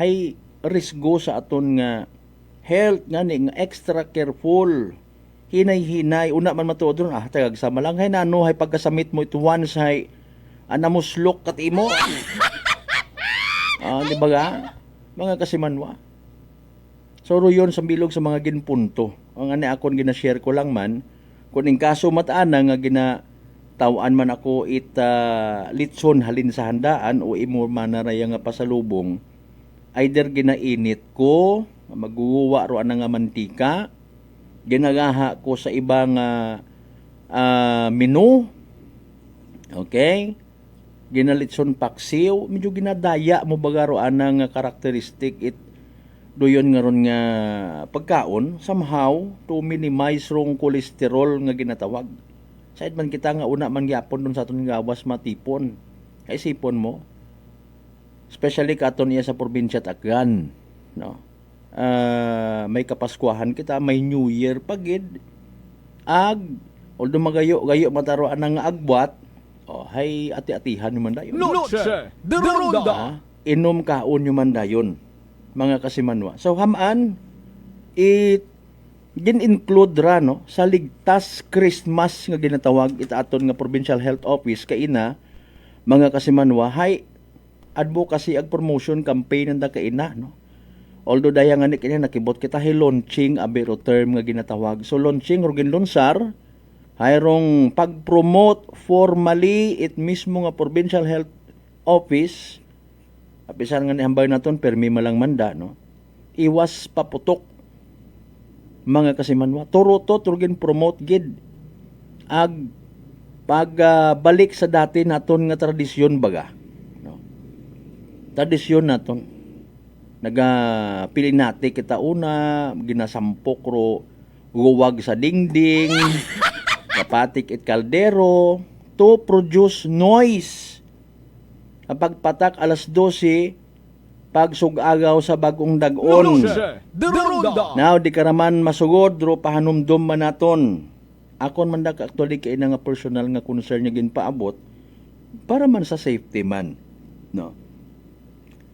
[SPEAKER 5] Hay risgo sa aton nga health nga ni nga extra careful. Hinay-hinay, una man matuod ron, tagag sama lang, hay nano, hay pagkasamit mo ito once, hay anamuslok kat imo. Di ba ga? Mga kasimanwa. So, yun sa bilog sa mga ginpunto. Ang ani akon ginashare ko lang man, kung in kaso mataana nga ginatawaan man ako litson halin sa handaan o imo manaraya nga pasalubong, either ginainit ko, maguwa ro nga mantika, ginagaha ko sa ibang menu, okay? Ginalitson paksiw, medyo ginadaya mo bagaro anang karakteristik doyon nga ron nga pagkaon somehow to minimize rong cholesterol nga ginatawag. Said man kita nga una man gyapon dun sa aton gawas matipon. Kay sipon mo. Especially katon iya sa probinsya Taggan, no. May kapaskuhan kita, may New Year pagid. Although gayo mataro anang agbuat, hay ati-atihan man dayon.
[SPEAKER 6] Noche de Ronda.
[SPEAKER 5] Inom kaon man dayon, mga kasimanwa. So hamaan gin-include ra no sa ligtas Christmas nga ginatawag aton nga Provincial Health Office kaina, mga kasimanwa, hay advocacy ag promotion campaign nanda kaina, no. Although daya nga ni kanya nakibot kita hay launching abiro term nga ginatawag. So launching or ginlunsar hayrong pag-promote formally it mismo nga Provincial Health Office. Apisan nga ni hambay naton permi malang manda, no. Iwas paputok, mga kasimanwa. Turuto turgin promote gid ag pagbalik sa dati naton nga tradisyon baga, no. Tradisyon naton nagapili nati kita una ginasampok ro guwag sa dingding kapatik it kaldero to produce noise. Kapag patak alas 12, pagsugagaw sa bagong dag-on. Now, di ka naman masugod, ro pahanumdum man naton. Akon man dak actually kay nga personal nga concern niya ginpaabot para man sa safety man, no.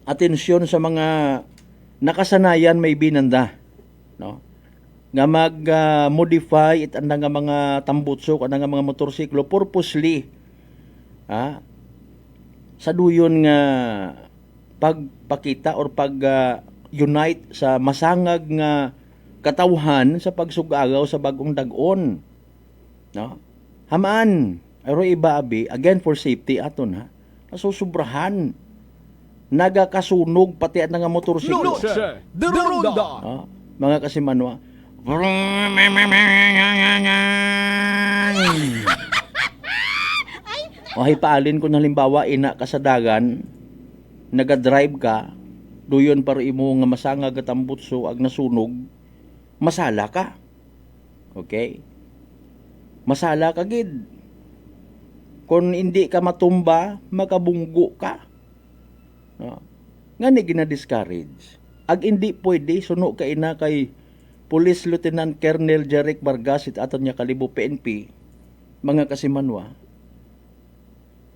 [SPEAKER 5] Atensyon sa mga nakasanayan may binanda, no. Nga mag-modify it anda nga mga tambutsok, anda nga mga motorsiklo purposely, sa duyon nga pagpakita or pag-unite sa masangag nga katawhan sa pagsugagaw sa bagong dag-on, no. Hamaan pero iba abi again for safety aton, nasusubrahan nagakasunog pati ang nga motorsiklo. Mga kasimanwa, hay paalin kung halimbawa ina ka sa dagan, nagadrive ka, duyon para imo nga masangag at ambutso ag nasunog, masala ka. Okay? Masala ka gid. Kung hindi ka matumba, makabunggo ka. No? Nga ni gina-discourage. Ag hindi pwede, suno ka ina kay Police Lieutenant Colonel Jeric Vargas it aton niya kalibo PNP, mga kasimanwa.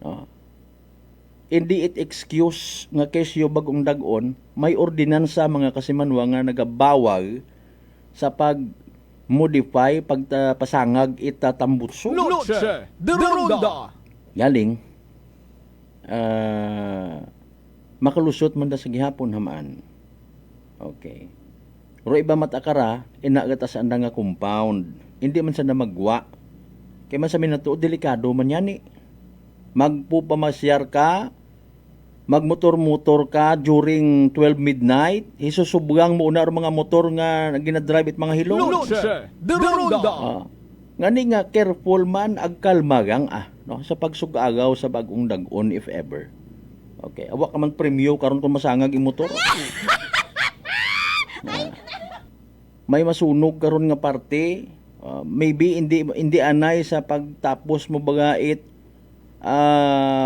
[SPEAKER 5] No? Hindi it excuse nga kesyo bagong dag-on, may ordinansa mga kasimanwa nga nagabawal sa pag-modify, pagpasangag itatambutso. Galing, makalusot man da sa gihapon hamaan. Okay. Pero iba matakara, inagata sa anda nga compound. Hindi man sa na magwa. Kaya man sa minato, delikado man yan eh. Magpupamasyar ka, magmotor-motor ka during 12 midnight, isusubugang mo na ang mga motor nga ginadrive it mga hilong.
[SPEAKER 4] Noche de Ronda.
[SPEAKER 5] Ngani nga careful man ag kalmagang no, sa pagsugagaw sa bagong dagon if ever. Okay, awa ka man premyo karon kung masangag imong motor. May masunog karon nga parte, maybe hindi anay sa pagtapos mo bagait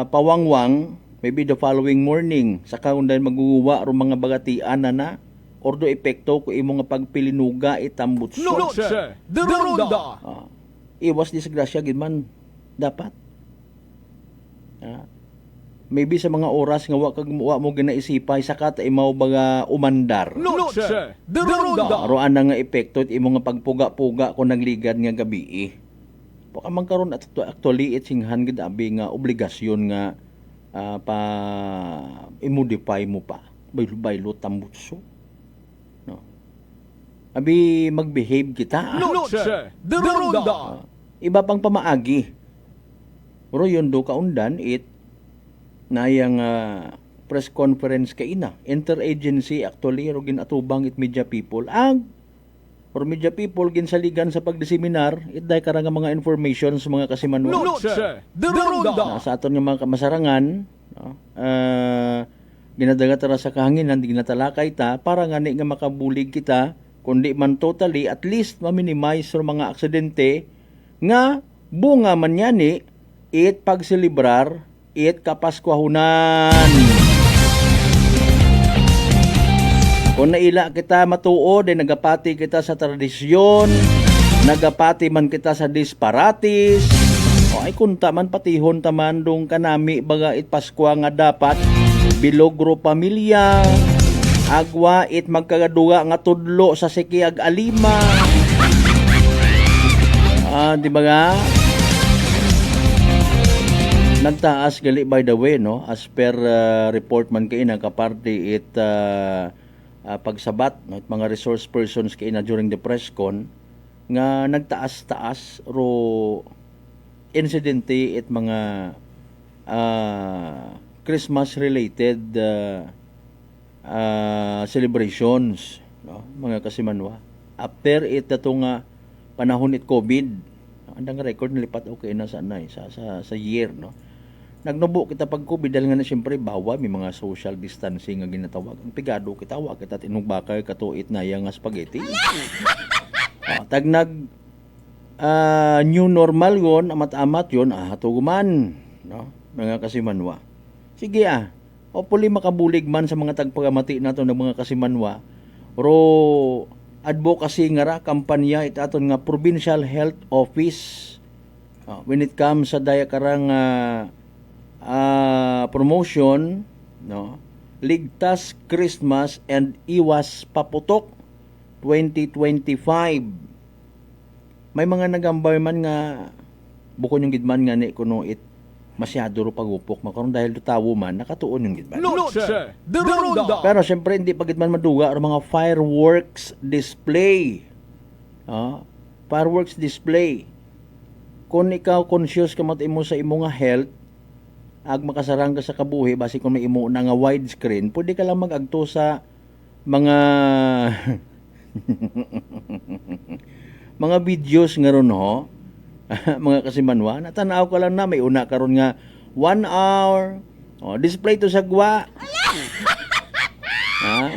[SPEAKER 5] pawangwang, maybe the following morning saka undan maguwa ro mga bagatian na or do epekto ko imo nga pagpilinuga itambutso.
[SPEAKER 4] Noche de Ronda.
[SPEAKER 5] Iwas disgrasya gid man dapat. Maybe sa mga oras nga wa mo ginaisipay saka ta imaw baga umandar.
[SPEAKER 4] Noche de Ronda.
[SPEAKER 5] Aroan na nga epekto it imo nga pagpuga-puga ko nagligad nga gabi. Baka man karon at actually singhan gid abi nga obligasyon nga pa i-modify mo pa baylo tambutso. No. Abi magbehave kita.
[SPEAKER 4] Noche de Ronda.
[SPEAKER 5] Iba pang pamaagi. Pero yun do kaundan it nayang press conference kay ina interagency actually ro ginatubang it media people or media people ginsaligan sa pagdiseminar itday karang mga information sa mga kasimanwa.
[SPEAKER 4] Noche de Ronda.
[SPEAKER 5] Sa aton nga mga kamasarangan ginadagat ra sa kahanginan ginatalakay ta para ngani nga makabulig kita kundi man totally at least ma-minimize sa mga aksidente nga bunga man yani it pagselebrar it kapaskwahunan. Kung naila kita matuod, ay nagapati kita sa tradisyon, nagapati man kita sa disparatis, o ay kunta man patihon taman dong kanami baga it Paskwa nga dapat bilogro pamilya, agwa it magkagaduga nga tudlo sa sikiag alima. Di ba nga? Nagtaas gali by the way no as per report man kay na kaparte it pagsabat no, mga resource persons kay na during the press con nga nagtaas-taas ro insidente it mga Christmas related celebrations no mga kasimanwa after it nga panahon it COVID andang record nilipat okay na sa sa year no. Nagnubo kita pag COVID dahil nga na siyempre bawa may mga social distancing nga ginatawag. Ang pigado kita wa kita tinugbakay katuit na yang spaghetti. Tag nag new normal yon amat-amat yon hatuguman no mga kasimanwa. Sige hopefully makabulig man sa mga tagpagamati nato ng mga kasimanwa. Ro advocacy nga ra kampanya itaton nga Provincial Health Office when it comes sa daya karang promotion no Ligtas Christmas and Iwas Paputok 2025. May mga nagambay man nga bukod yung gidman nga ni kuno it masyado ro pagupok makaron dahil tawo man nakatuon yung gidman.
[SPEAKER 4] Noche de Ronda.
[SPEAKER 5] Pero syempre hindi pa gidman maduga ang mga fireworks display. Fireworks display. Kung ikaw conscious ka mat imo sa imo nga health ag makasarang ka sa kabuhi basi kung may imo na nga widescreen pwede ka lang magagto sa mga mga videos nga ron ho mga kasimanwa natanaw ka lang na may una karon nga 1 hour display to sa gwa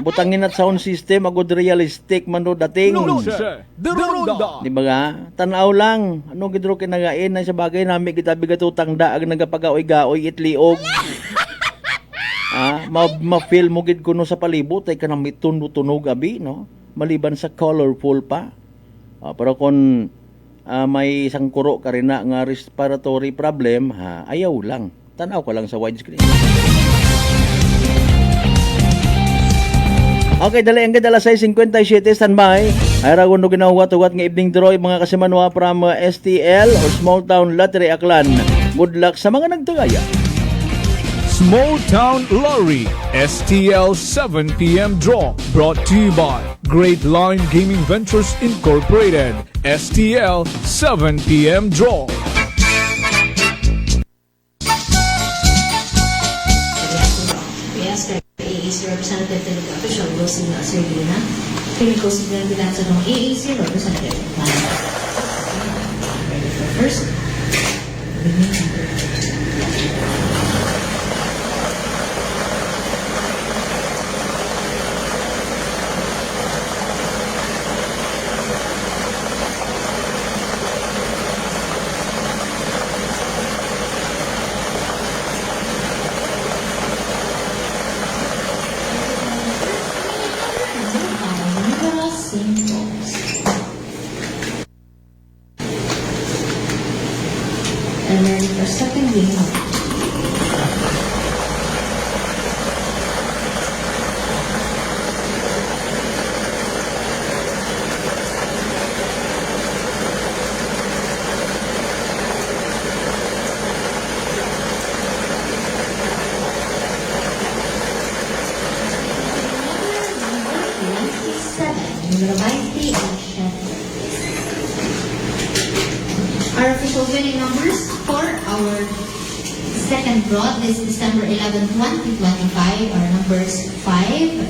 [SPEAKER 5] butangin at sound system agud realistic man do dating di ba ga tanaw lang ano gidro kinagain na sa bagay nami kita bigatutang daag nagapagaoy-gaoy itliog ma-feel mo gid kuno sa palibot ay kanang mitun-tunog abi no maliban sa colorful pa pero kung may sangkuro ka rin na nga respiratory problem ayaw lang tanaw ka lang sa widescreen. Okay, dali ang gadala 6:57 standby. Ay ragon no ginahuwat-huwat nga evening draw mga kasimanwa from STL or Small Town Lottery Aklan. Good luck sa mga nagtugaya.
[SPEAKER 4] Small Town Lottery STL 7 p.m. draw brought to you by Great Line Gaming Ventures Incorporated. STL 7 p.m. draw.
[SPEAKER 21] ko sila Sir Lina. Pili ko sila sa nung AA0 sa negative 1. Ready for first. And then for second wing up. Number 90 and Shetland. Our official winning numbers for our second draw this December 11, 2025 are numbers 5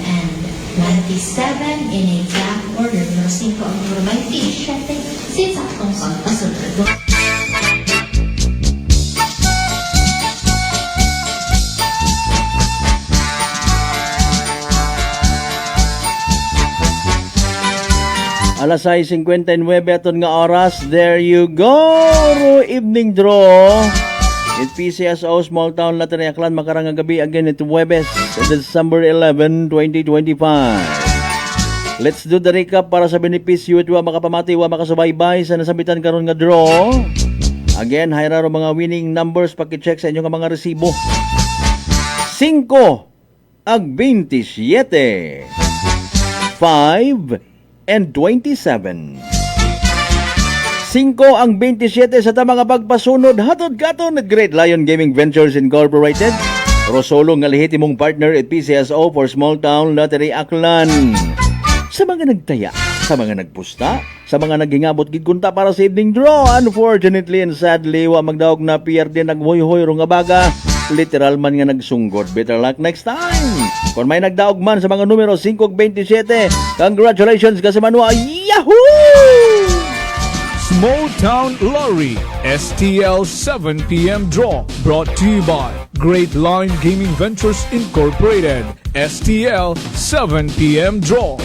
[SPEAKER 21] and 27 in exact order. Number 5 ang number 27 sa saktong pagkasunod.
[SPEAKER 5] Alas 6:59 aton nga oras. There you go. Evening draw. It PCSO Small Town Lottery Aklan makarang gabi again ito Huwebes, December 11, 2025. Let's do the recap para sa benepisyo at wa makapamati wa makasubaybay sa nasabitan karon nga draw. Again, hayraro mga winning numbers paki-check sa inyong mga resibo. 5 ag 27. 5 and 27. 5 ang 27 sa tamang pagpasunod hatod katon at Great Lion Gaming Ventures Incorporated. Rosolo nga lehitimong partner at PCSO for Small Town Lottery Aklan. Sa mga nagtaya, sa mga nagpusta, sa mga naghingabot gid kunta para sa evening draw, unfortunately and sadly wa magdaog na pierde naghoy-hoy ro nga baga. Literal man nga nagsunggod. Better luck next time. Kung may nagdaog man sa mga numero 5-27, congratulations kasi manwa. Yahoo!
[SPEAKER 4] Small Town Lottery STL 7 p.m. draw brought to you by Great Lion Gaming Ventures Incorporated. STL 7 p.m. draw.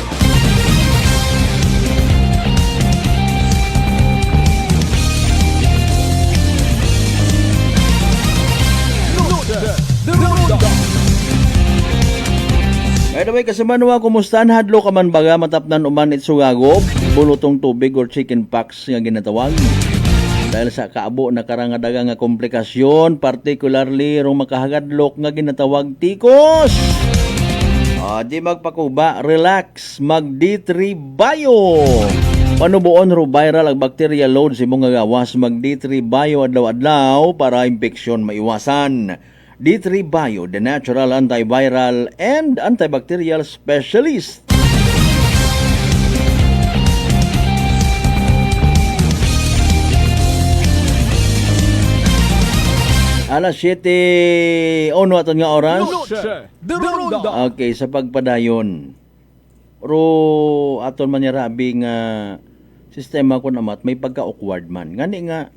[SPEAKER 5] By the way, kasamanwa, kumusta? Hadlo ka man baga matapnan uman itsugagop, bulutong tubig or chicken pox nga ginatawag. Dahil sa kaabo na karangadaga nga komplikasyon, particularly rong makahagadlok nga ginatawag tikos. Di magpakuba, relax, mag D3 Bio. Panubuon ro viral ang bacteria load sa imong gawas, mag D3 Bio adlaw-adlaw para infeksyon maiwasan. D3 Bio, the natural antiviral and antibacterial specialist. Alas 7:01 aton nga oras. Okay, sa pagpadayon. Ro aton man rabi nga sistema ko namat may pagka-awkward man. Ngani nga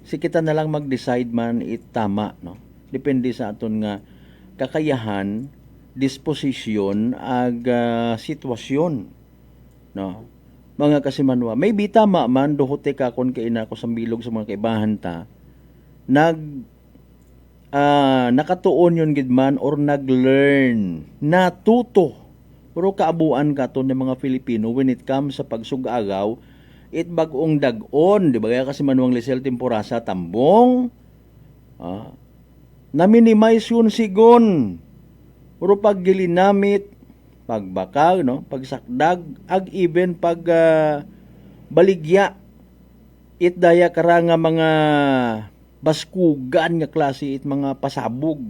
[SPEAKER 5] si kita na lang mag-decide man itama, no? Depende sa aton nga kakayahan, disposisyon ag sitwasyon, no? Mga kasimanwa, maybe tama man duhote ka kon kay na ko sa bilog sa mga kaibahan ta. Nakatuon yun gid man or nag-learn, natuto. Pero kaabuan ka to ng mga Filipino when it comes sa pagsugagaw, it bagong dag-on, di ba? Kaya kasi manuang Lisel Temporasa tambong, na-minimize yun sigon. Pero pag gilinamit, pagbakag, no? Pagsakdag, ag even pag baligya, it daya kara nga mga baskugan nga klase it mga pasabog,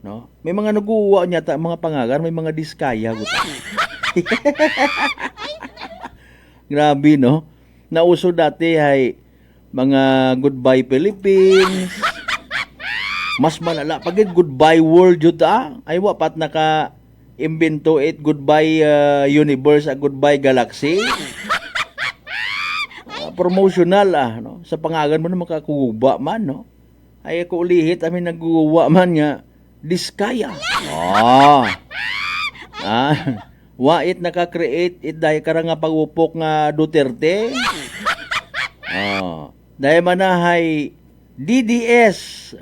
[SPEAKER 5] no? May mga naguwa niya ta mga pangagar, may mga diskaya gut. Grabe, no? Nauso dati ay mga Goodbye Philippines. Mas malala pag Goodbye World yun ta. Ay wapat naka imbento it goodbye universe, goodbye galaxy. Promotional no? Sa pangagan mo na makakuguba man no. Ay ako ulihit amin nagguwa man nga Diskaya. Wait naka-create it dahil karang nga pagupok nga Duterte. Dahil manahay DDS.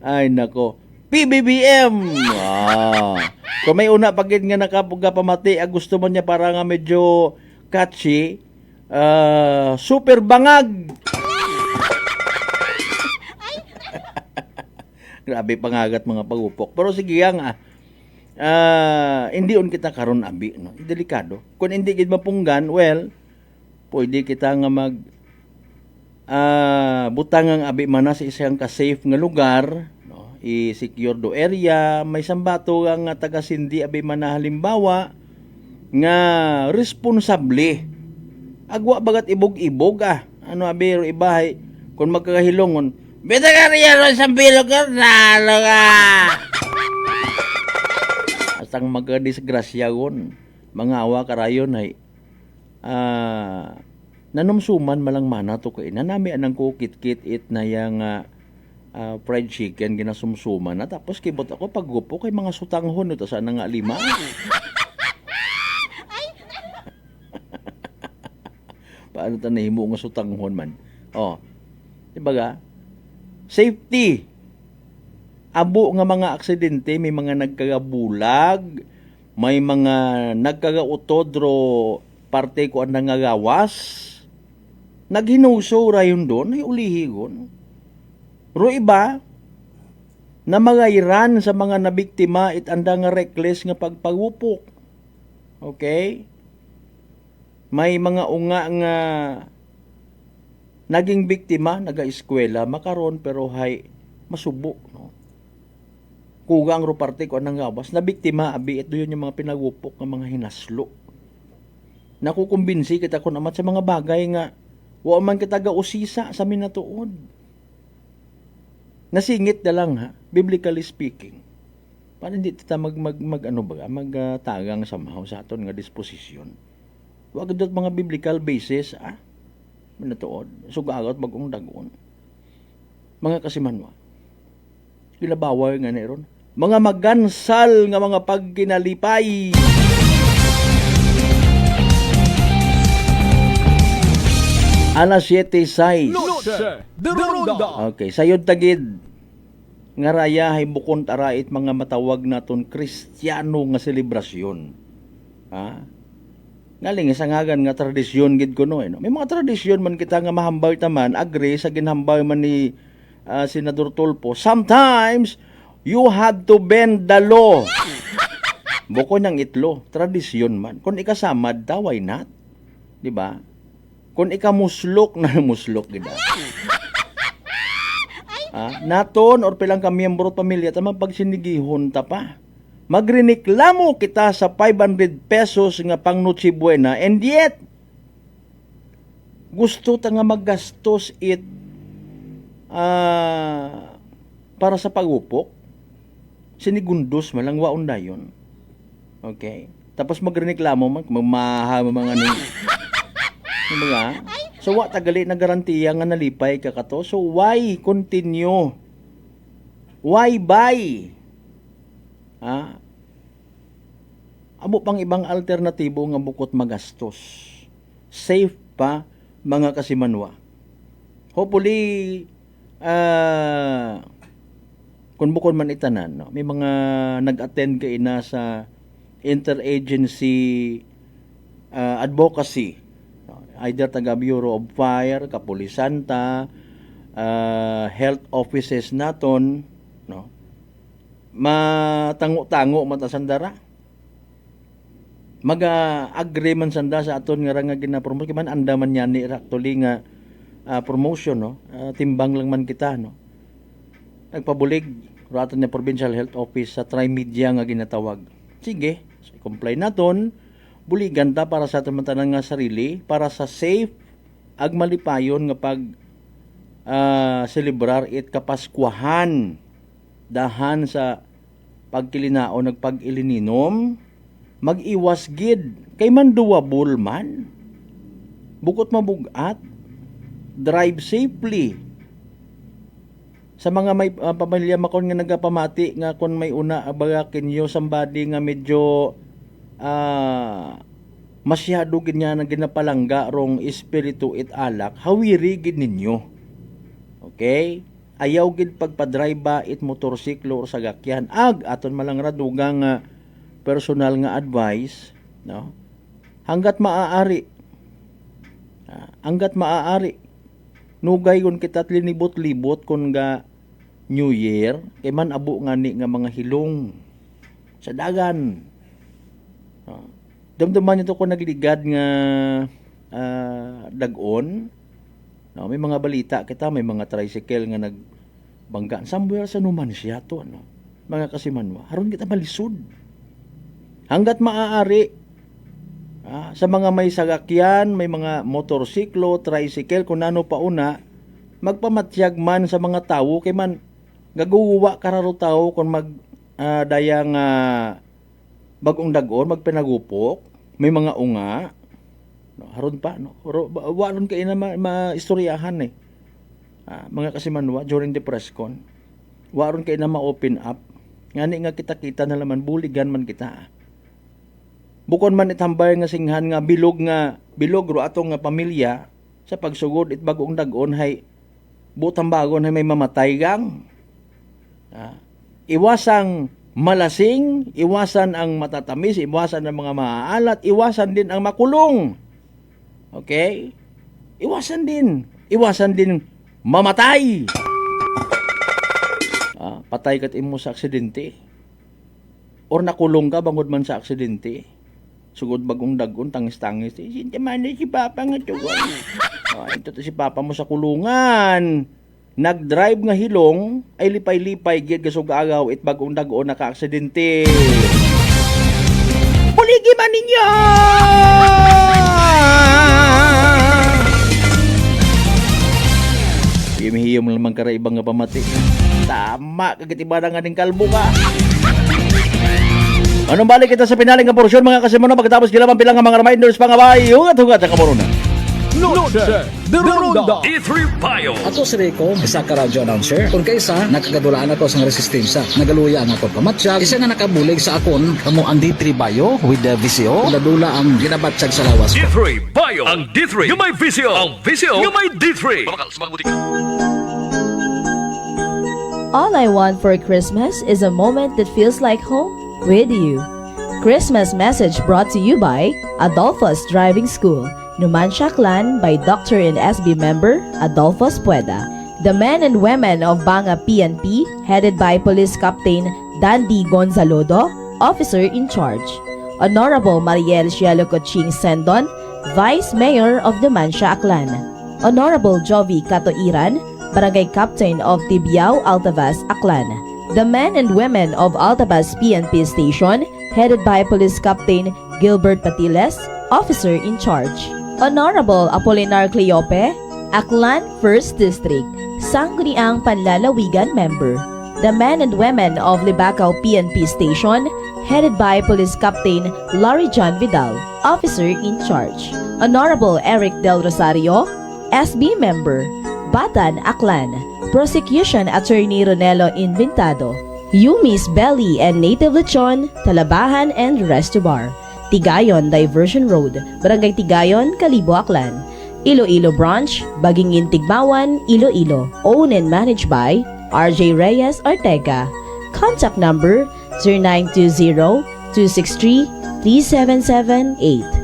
[SPEAKER 5] Ay nako. PBBM. Kung may una pagid nga nakapagpamati, gusto mo niya para nga medyo catchy, super bangag. Grabe pangagat mga pagupok. Pero sige nga, hindi on kita karon abi, no? Delikado. Kung hindi gid mapunggan, well, pwede kita nga mag butangang abi mana sa isang ka-safe nga lugar, no? I-secure do area, may sambato nga taga-sindi abi mana halimbawa nga responsable. Agwa bagat ibog-ibog Ano abi ro ibahay kung magkakahilongon, beta ka riya ro sa bilog na ka. Asang magkadisgrasyagon, mga awa karayon ay nanumsuman malang mana to kay nanami anang ko kit-kit it na yang fried chicken ginasumsuman na tapos kibot ako paggupo kay mga sutanghon ito sana nga 5. Paano ta nahimo nga sutanghon man? Dibaga? Safety. Abo nga mga aksidente, may mga nagkagabulag, may mga nagkagautod ro parte ko ang nangagawas. Naghinuso rayon doon, ay ulihigon. Ro iba, na mga iran sa mga nabiktima it anda nga reckless nga pagpagupok. Okay? May mga unga nga naging biktima, naga-eskwela, makaron pero hay masubo. No? Kugang ro parte ko ang nangagawas, na biktima, abi ito yun yung mga pinagupok ng mga hinaslo. Nakukumbinsi kita ko naman sa mga bagay nga wa man kita gausisa sa minatuod. Nasingit na lang biblically speaking. Para hindi kita magtagang somehow sa aton nga disposisyon. Wa gud mga biblical basis minatuod. Sugagot bagong dagon. Mga kasimanwa. Ilabaway nga neron. Mga magansal nga mga pagkinalipay. Alas 7:06. Okay, sayod tagid nga raya hay bukon tarait mga matawag naton Kristiyano nga selebrasyon. Ngaling isangagan nga tradisyon gid kuno no. May mga tradisyon man kita nga mahambal taman agree sa ginhambal man ni Senador Tulfo. Sometimes you have to bend the law. Bukon ang itlo, tradisyon man. Kung ikasamad ta, why not? Di ba? Kung ikamuslok na muslok gida. Naton or pilang ka miyembro pamilya ta magpagsinigihon ta pa. Magreklamo kita sa 500 pesos nga pang Noche Buena and yet gusto ta nga maggastos it para sa pagupok. Sinigundos malang waon dayon. Okay? Tapos magreklamo man mamaha mga mga so wa tagali na garantiya nga nalipay ka kato. So why continue? Why buy? Amo pang ibang alternatibo nga bukod magastos. Safe pa mga kasimanwa. Hopefully kung bukod man itanan, no? May mga nag-attend kay na sa interagency advocacy. Either taga Bureau of Fire, Kapulisanta, health offices naton, no? Matango-tango matasandara. Mag-agree man sanda sa aton nga nga gina-promote man andaman yan ni actually nga promotion no. Timbang lang man kita no. Nagpabulig raton niya Provincial Health Office sa Trimedia nga ginatawag. Sige, so, comply naton. Buligan ta para sa aton tanan nga sarili para sa safe ag malipayon nga pag celebrar it kapaskwahan dahan sa pagkilinao nagpag-ilininom, mag-iwas gid kay man doable man. Bukod mabugat, drive safely. Sa mga may pamilya makon nga nagapamati nga kun may una abaga kinyo somebody nga medyo masyado gid nga na ginapalangga rong espiritu it alak, hawiri gid ninyo. Okay? Ayaw gid pagpadrive ba it motorsiklo or sagakyan. Aton malang radugang personal nga advice, no? Hanggat maaari. Nugay kun kita linibot-libot kun ga New Year, kay man abo ngani nga mga hilong sa dagan. Damdaman nyo to kung nagligad nga dagon. No, may mga balita kita, may mga tricycle nga nagbangga somewhere sa Numancia to, ano, mga kasimanwa. Haron kita malisod. Hanggat maaari, sa mga may sagakyan, may mga motorsiklo, tricycle, kung ano pa una, magpamatyag man sa mga tao, kay man gagawa kararo tao kung dayang bagong dagon, magpinagupok, may mga unga, no, haron pa, no, waron kayo na maistoryahan eh. Mga kasimanwa, during the press con, waron kayo na ma-open up, ngani nga kita-kita na laman, buligan man kita. Bukod man itambay nga singhan nga bilog ro atong nga pamilya, sa pagsugod it bagong dagon, hay butang bagon hay may mamatay gang. Iwasang malasing, iwasan ang matatamis, iwasan ang mga maaalat, iwasan din ang makulong. Okay? Iwasan din mamatay. Patay kat imo sa aksidente. Or nakulong ka bangod man sa aksidente. Sugod bagong dagon, tangis-tangis. Sintaman si Papa nga tuwan. Ito si Papa mo sa kulungan. Nag-drive nga hilong, ay lipay-lipay, gid gasog agaw, it bagong dagon naka-aksidente. Puligi man ninyo! Hiyam-hiyam lamang karaibang nga pamati. Tama, kagitiba na nga ning kalbo ka. Anong balik kita sa pinaling nga porsyon, mga kasimuno, pagkatapos gilamang pilang nga mga reminders pangabay, hungat-hungat ang kamuruna.
[SPEAKER 6] Noche de Ronda D3 Bio.
[SPEAKER 3] Ako si Rico, isa ka radyo announcer. Kung kaysa, nakagadulaan ako sa resistensya. Nagaluya ang ako pamatsyag. Isa nga nakabulig sa akon, kamo ang D3 Bio with the VCO. Ladula ang ginabatsyag sa lawas ko.
[SPEAKER 6] D3 Bio. Ang D3 yung may VCO. Ang VCO yung may D3. Pamakal sa mga butika.
[SPEAKER 20] All I want for Christmas is a moment that feels like home with you. Christmas message brought to you by Adolphus Driving School, Numancia Clan by Dr. and SB member Adolphus Pueda. The men and women of Banga PNP, headed by Police Captain Dandy Gonzalodo, Officer in Charge. Honorable Mariel Cielo Coching Sendon, Vice Mayor of Numancia Clan. Honorable Jovi Catoiran, Barangay Captain of Tibiao, Altavas, Aklan. The men and women of Altavas PNP Station, headed by Police Captain Gilbert Patiles, Officer in Charge. Honorable Apolinar Cleope, Aklan 1st District, Sangguniang Panlalawigan Member. The men and women of Libacao PNP Station, headed by Police Captain Larry John Vidal, Officer in Charge. Honorable Eric Del Rosario, SB Member, Batan, Aklan. Prosecution Attorney Ronelo Inventado, Yumi's Belly and Native Lechon, Talabahan and Resto Bar. Tigayon Diversion Road, Barangay Tigayon, Kalibo, Aklan. Iloilo Branch, Bagingin Tigbawan, Iloilo. Owned and managed by RJ Reyes Ortega. Contact number 0920-263-3778.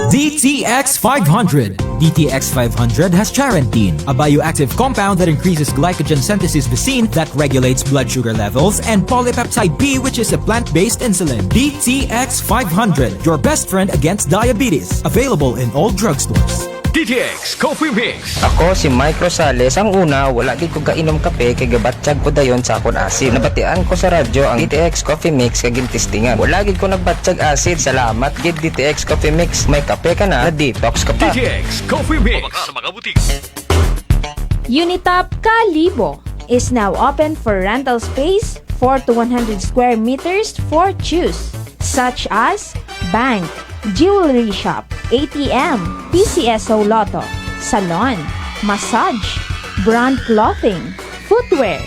[SPEAKER 22] DTX 500. DTX 500 has charantine, a bioactive compound that increases glycogen synthesis Vicine that regulates blood sugar levels, and polypeptide P, which is a plant-based insulin. DTX 500, your best friend against diabetes. Available in all drugstores.
[SPEAKER 6] DTX Coffee Mix.
[SPEAKER 2] Ako si Mike Rosales. Ang una, wala gid ko kainom kape kay gabatsyag ko dayon sa akon asid. Nabatian ko sa radyo ang DTX Coffee Mix kay gintistingan. Wala gid ko nagbatsyag asid. Salamat gid DTX Coffee Mix. May kape ka na detox ka pa.
[SPEAKER 6] DTX Coffee Mix. Sa mga butik.
[SPEAKER 10] Unitop Kalibo is now open for rental space 4 to 100 square meters for choose, such as bank, jewelry shop, ATM, PCSO Lotto, salon, massage, brand clothing, footwear,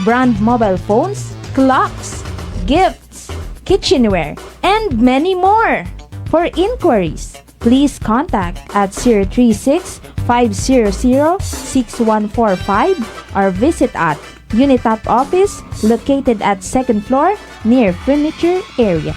[SPEAKER 10] brand mobile phones, clocks, gifts, kitchenware, and many more. For inquiries, please contact at 036-500-6145 or visit at Unitop office located at 2nd floor near furniture area.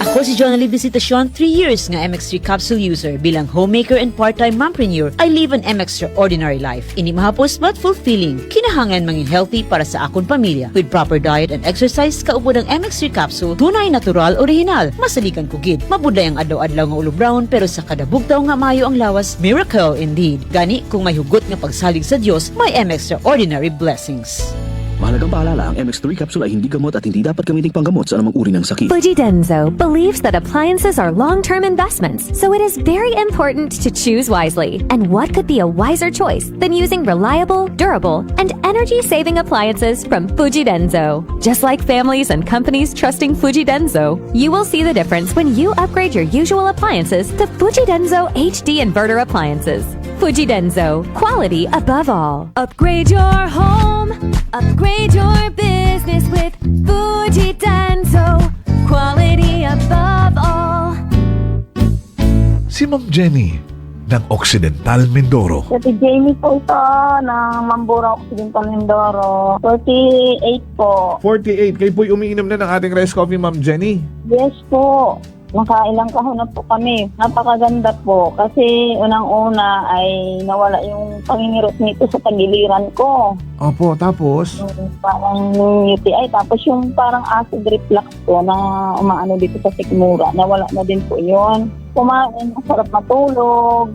[SPEAKER 7] Ako si Jonali Visitasyon, 3 years nga MX3 capsule user. Bilang homemaker and part-time mompreneur, I live an extraordinary life. Ini mahapos but fulfilling. Kinahangan mangin healthy para sa akong pamilya. With proper diet and exercise, kaupod ang MX3 capsule, tunay, natural, original. Masaligan kugid. Mabudlay ang adlaw-adlaw nga ulo brown, pero sa kada bugtaw nga mayo ang lawas, miracle indeed. Gani, kung may hugot nga pagsalig sa Dios, may extraordinary blessings.
[SPEAKER 9] Mahalagang paalala, ang MX3 capsule ay hindi gamot at hindi dapat gamiting panggamot sa anumang uri ng sakit.
[SPEAKER 11] Fuji Denso believes that appliances are long-term investments, so it is very important to choose wisely. And what could be a wiser choice than using reliable, durable, and energy-saving appliances from Fuji Denso? Just like families and companies trusting Fuji Denso, you will see the difference when you upgrade your usual appliances to Fuji Denso HD inverter appliances. Fuji Denso, quality above all. Upgrade your home, upgrade your business with Fuji Denso, quality above all.
[SPEAKER 17] Si Ma'am Jenny ng Occidental Mindoro.
[SPEAKER 18] Si Jamie po ito ng Mambura Occidental Mindoro. 48 po.
[SPEAKER 16] 48. Kayo po'y umiinom na ng ating rice coffee, Ma'am Jenny.
[SPEAKER 18] Yes po. Nakailang kahon na po kami. Napakaganda po kasi unang-una ay nawala yung pangingirot nito sa tagiliran ko.
[SPEAKER 16] Opo, tapos?
[SPEAKER 18] Yung parang UTI. Tapos yung parang acid reflux ko na umaano dito sa sikmura. Nawala na din po yun. Kumain, masarap matulog.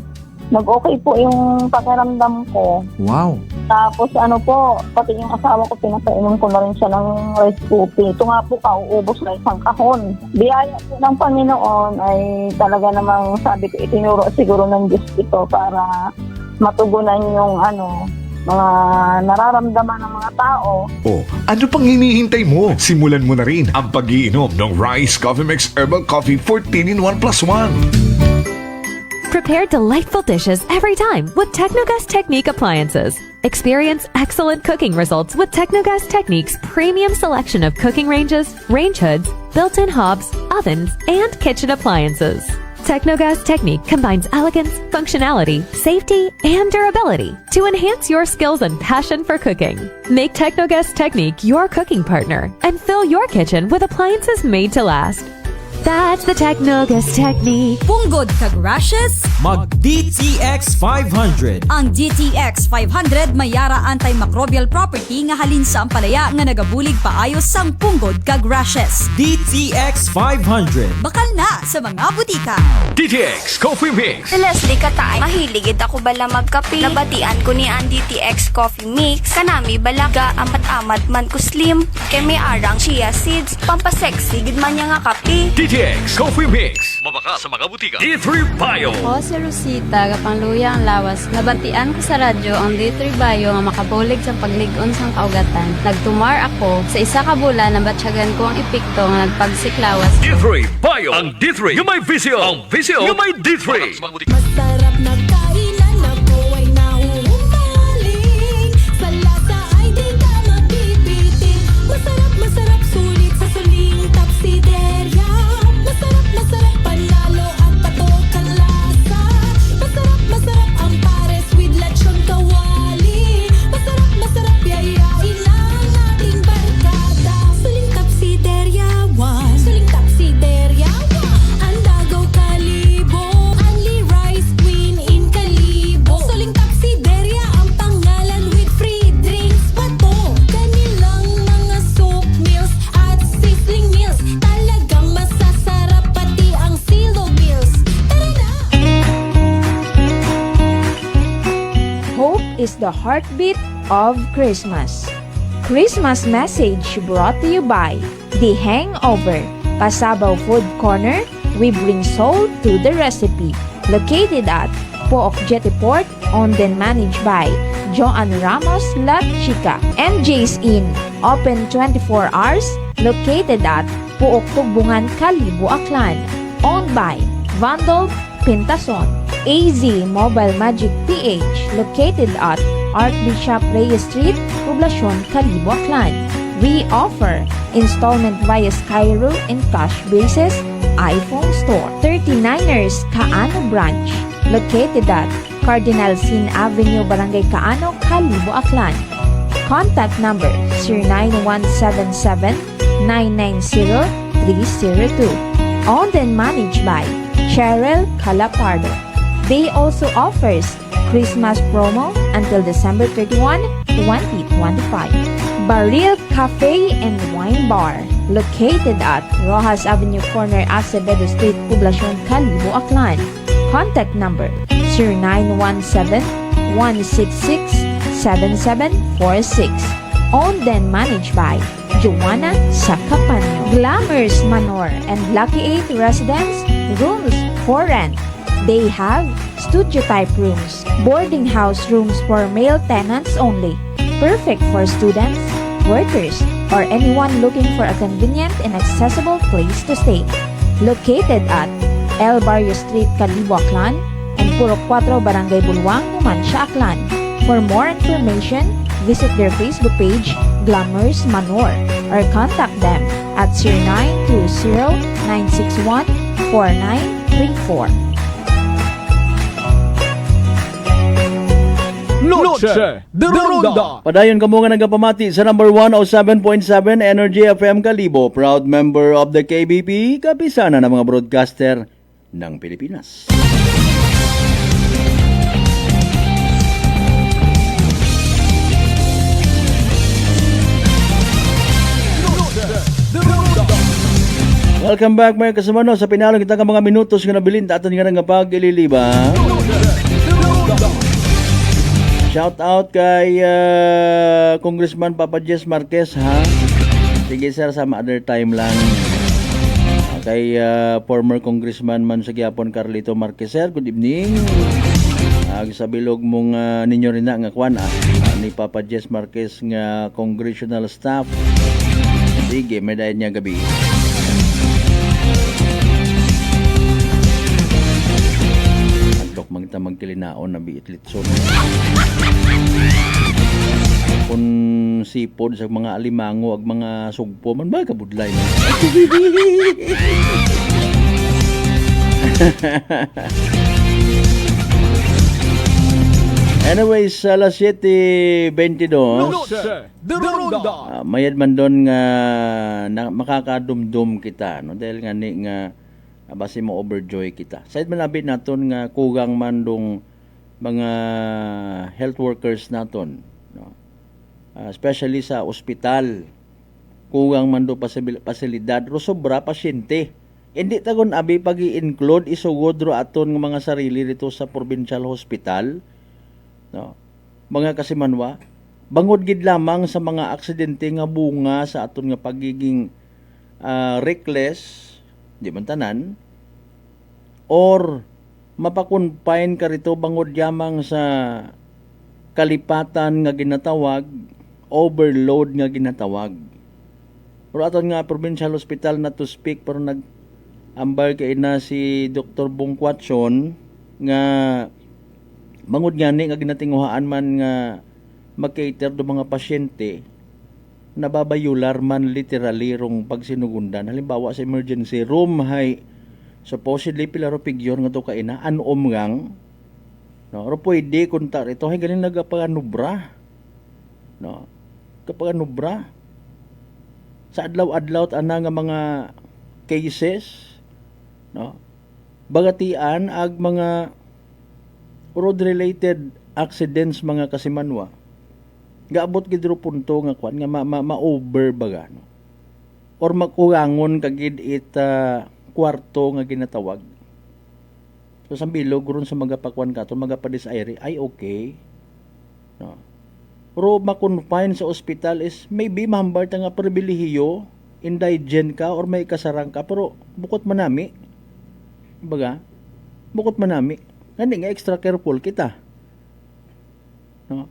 [SPEAKER 18] Nag-okay po yung pakiramdam ko.
[SPEAKER 16] Wow.
[SPEAKER 18] Tapos ano po, pati yung asawa ko, pinapainom ko na rin siya ng rice coffee. Ito nga po, kauubos na isang kahon. Biyaya po ng Panginoon ay talaga namang sabi ko, itinuro siguro ng Diyos ito para matugunan yung mga nararamdaman ng mga tao.
[SPEAKER 17] Oh, ano pang hinihintay mo? Simulan mo na rin ang pag-iinom ng Rice Coffee Mix Herbal Coffee 14 in 1 plus 1.
[SPEAKER 11] Prepare delightful dishes every time with Technogas Technique appliances. Experience excellent cooking results with Technogas Technique's premium selection of cooking ranges, range hoods, built-in hobs, ovens, and kitchen appliances. Technogas Technique combines elegance, functionality, safety, and durability to enhance your skills and passion for cooking. Make Technogas Technique your cooking partner and fill your kitchen with appliances made to last. That's the Technogas Technique.
[SPEAKER 23] Punggod kag rashes?
[SPEAKER 22] Mag DTX 500.
[SPEAKER 23] Ang DTX 500 mayara antimicrobial property nga halin sa ampalaya nga nagabulig paayos sang punggod kag rashes.
[SPEAKER 22] DTX 500.
[SPEAKER 23] Bakal na sa mga butika.
[SPEAKER 6] DTX Coffee Mix.
[SPEAKER 24] Si Leslie Katay, mahiligid ako bala magkape. Nabatian ko ni ang DTX Coffee Mix. Kanami balaga amat-amat man ko slim. Kay may arang chia seeds. Pampasexy gid man niya nga kape.
[SPEAKER 6] DTX Coffee Mix. Mabaka sa mga butika. D3 Bio.
[SPEAKER 25] Ako si Rosita, kapangluya ang lawas. Nabatian ko sa radyo ang D3 Bio nga makabulig sa pagligon sang kaugatan. Nagtumar ako sa isa ka bulan na batsyagan ko ang epekto nga nagpagsiklawas.
[SPEAKER 6] D3 Bio. Ang D3 yung may visio. Ang visio yung may D3.
[SPEAKER 26] Masarap na kainan ako ay nahuhumaling. Sa lasa ay di ka mapipitin. Masarap sulit sa suling tapsiderya. Masarap panalo at patok ang lasa. Masarap ang pares with lechon kawali. Masarap yayain ang ating barkada. Suling tapsiderya 1. Suling tapsiderya 1. Ang Dagaw Kalibo, only rice queen.
[SPEAKER 10] is the heartbeat of Christmas. Christmas message brought to you by The Hangover, Pasabaw Food Corner. We bring soul to the recipe. Located at Pook Jetty Port, owned and managed by Joan Ramos La Chica. MJ's Inn, open 24 hours, located at Pook Tugbungan, Kalibo, Aklan. Owned by Vandal Pintason. AZ Mobile Magic PH, located at Archbishop Reyes Street, Poblacion, Kalibo, Aklan. We offer installment via Skyro and cash basis iPhone Store. 39ers Kaano Branch, located at Cardinal Sin Avenue, Barangay Kaano, Kalibo, Aklan. Contact number 09177-990-302. Owned and managed by Cheryl Calapardo. They also offers Christmas promo until December 31, 2025. Baril Cafe and Wine Bar, located at Rojas Avenue Corner, Acevedo Street, Poblacion, Kalibo, Aklan. Contact number 0917-166-7746. Owned and managed by Joanna Sacapanyo. Glamours Manor and Lucky 8 Residence, rooms for rent. They have studio-type rooms, boarding house rooms for male tenants only, perfect for students, workers, or anyone looking for a convenient and accessible place to stay. Located at El Barrio Street, Kalibo, Aklan, and Purok 4, Barangay Bulwang, Numancia, Aklan. For more information, visit their Facebook page, Glamours Manor, or contact them at 0920-961-4934.
[SPEAKER 4] Noche de Ronda.
[SPEAKER 5] Padayon kamo nga nagapamati sa number 107.7 Energy FM Kalibo, proud member of the KBP, kapisana ng mga broadcaster ng Pilipinas. Welcome back mga kasamano sa pinalong kita ka mga minutos nga nabilin aton nga nga pag-ililibang. Shout out kay Congressman Papa Jess Marquez ha. Sige sir, sa other time lang. Kay former Congressman man sa Gyapon Carlito Marquez sir, good evening. Sa bilog mong ninyo rin na nga kwan ni Papa Jess Marquez nga congressional staff. Sige, may dahin niya gabi. Magta magkilinaon na biitlitson. Kung sipod sa mga alimango ag mga sugpo man ba kabudlay na. Anyways, alas 7:22. Mayad man doon nga makakadumdum kita no dahil nga ni nga basi mo overjoy kita. Sa man labit naton nga kugang man dong mga health workers naton, no? Especially sa ospital. Kugang man do pasilidad ro sobra pasyente. Hindi tagon abi pag-i-include isugod ro aton nga mga sarili dito sa provincial hospital. No? Mga kasimanwa, bangod gid lamang sa mga aksidente nga bunga sa aton nga pagiging reckless, di man tanan, or mapakonfine ka rito bangod yamang sa kalipatan nga ginatawag, overload nga ginatawag. Pero aton nga provincial hospital na to speak, pero nag-ambal kay na si Dr. Bungkwatson nga bangod gani nga ginatinguhaan man nga mag-cater do mga pasyente, nababayular man literally rong pagsinugundan. Halimbawa sa emergency room hay supposedly pilaro figure nga to kaina anom ngang no ro pwede kunta ito hay galing nagapanubra no kapanubra sa adlaw-adlaw ana nga mga cases no bagatian ag mga road related accidents mga kasimanwa gaabot gid ro punto nga kwan nga ma-over baga no or makurangon kagid ita kwarto nga ginatawag. So sa bilog ron sa magapakwan katon magapadis ay okay. No. Pero makonfine sa ospital is maybe mahambar ta nga pribilehiyo, indigent ka or may kasarang ka, pero bukod manami. Baga, bukod manami. Ngani nga extra careful kita. No?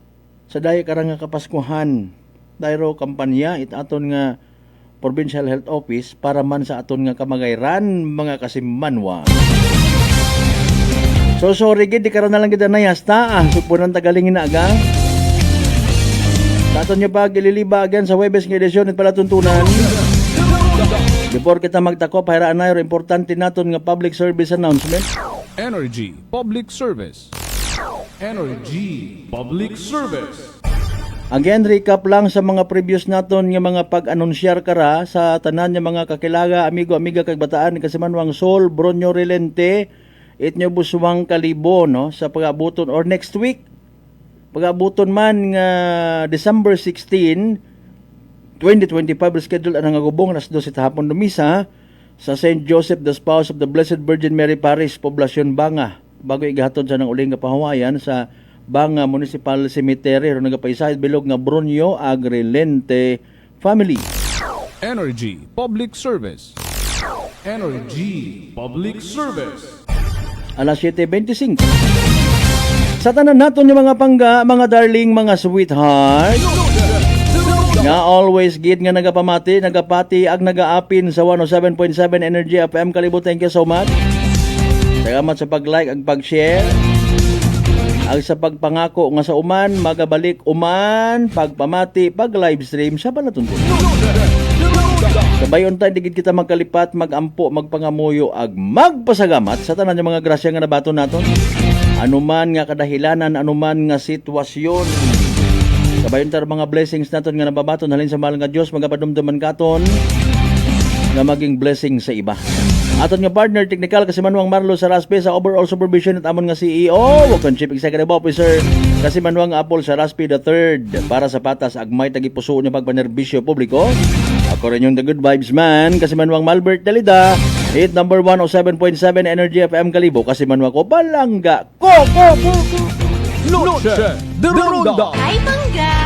[SPEAKER 5] Sa daya karang nga kapaskuhan, dayro kampanya it aton nga Provincial Health Office para man sa aton nga kamagayran mga kasimmanwa. So sorry gid di karon na lang kita nayasta supunan tagalingin na aga. Sa aton nga pag ililiba again sa Huwebes nga edisyon at palatuntunan. Before kita magtako para anay importante naton nga public service announcement.
[SPEAKER 4] Energy Public Service. Energy Public Service.
[SPEAKER 5] Again, recap lang sa mga previous naton nga mga pag-anunsyar kara sa tanan nga mga kakilaga, amigo-amiga kag bataan kasi manwang Sol, Bronyo Relente, itnyo buswang kalibo no sa pag-abuton or next week. Pag-abuton man nga December 16, 2025 schedule ang gubong alas 12 hapon dumisa sa St. Joseph the Spouse of the Blessed Virgin Mary Parish, Poblacion Banga. Bago igahatod sa ng uling nga pahawayan sa Banga Municipal Cemetery ro nagapaisahid bilog nga Bronyo Agrelente family.
[SPEAKER 4] Energy Public Service. Energy Public Service.
[SPEAKER 5] Alas 7:25. Sa tanan naton yung mga pangga, mga darling, mga sweetheart, nga always gid nga nagapamati, nagapati ag nagaapin sa 107.7 Energy FM Kalibo. Thank you so much. Salamat sa pag-like ag pag-share. Ang sa pagpangako nga sa uman, magabalik uman, pagpamati, pag-live stream sa palatuntunan. Sabayon tayo, digid kita magkalipat, magampo, magpangamuyo, ag magpasagamat sa tanan ng mga grasya nga nabato naton. Anuman nga kadahilanan, anuman nga sitwasyon. Sabayon tayo mga blessings naton nga nababaton, halin sa mahal nga Diyos, magapadumduman katon, nga maging blessing sa iba. Aton nga partner technical kasi Manuang Marlo Saraspe sa overall supervision at amon nga CEO, wakon Chief Executive Officer kasi Manuang Apple Saraspe III para sa patas agmay tagipuso niya pagpanerbisyo publiko. Ako rin yung The Good Vibes Man kasi Manuang Malbert Dalida, hit number 107.7 Energy FM Kalibo kasi Manuang ko Balangga. Ko!
[SPEAKER 4] Noche de Ronda.
[SPEAKER 26] Ay, Mangga!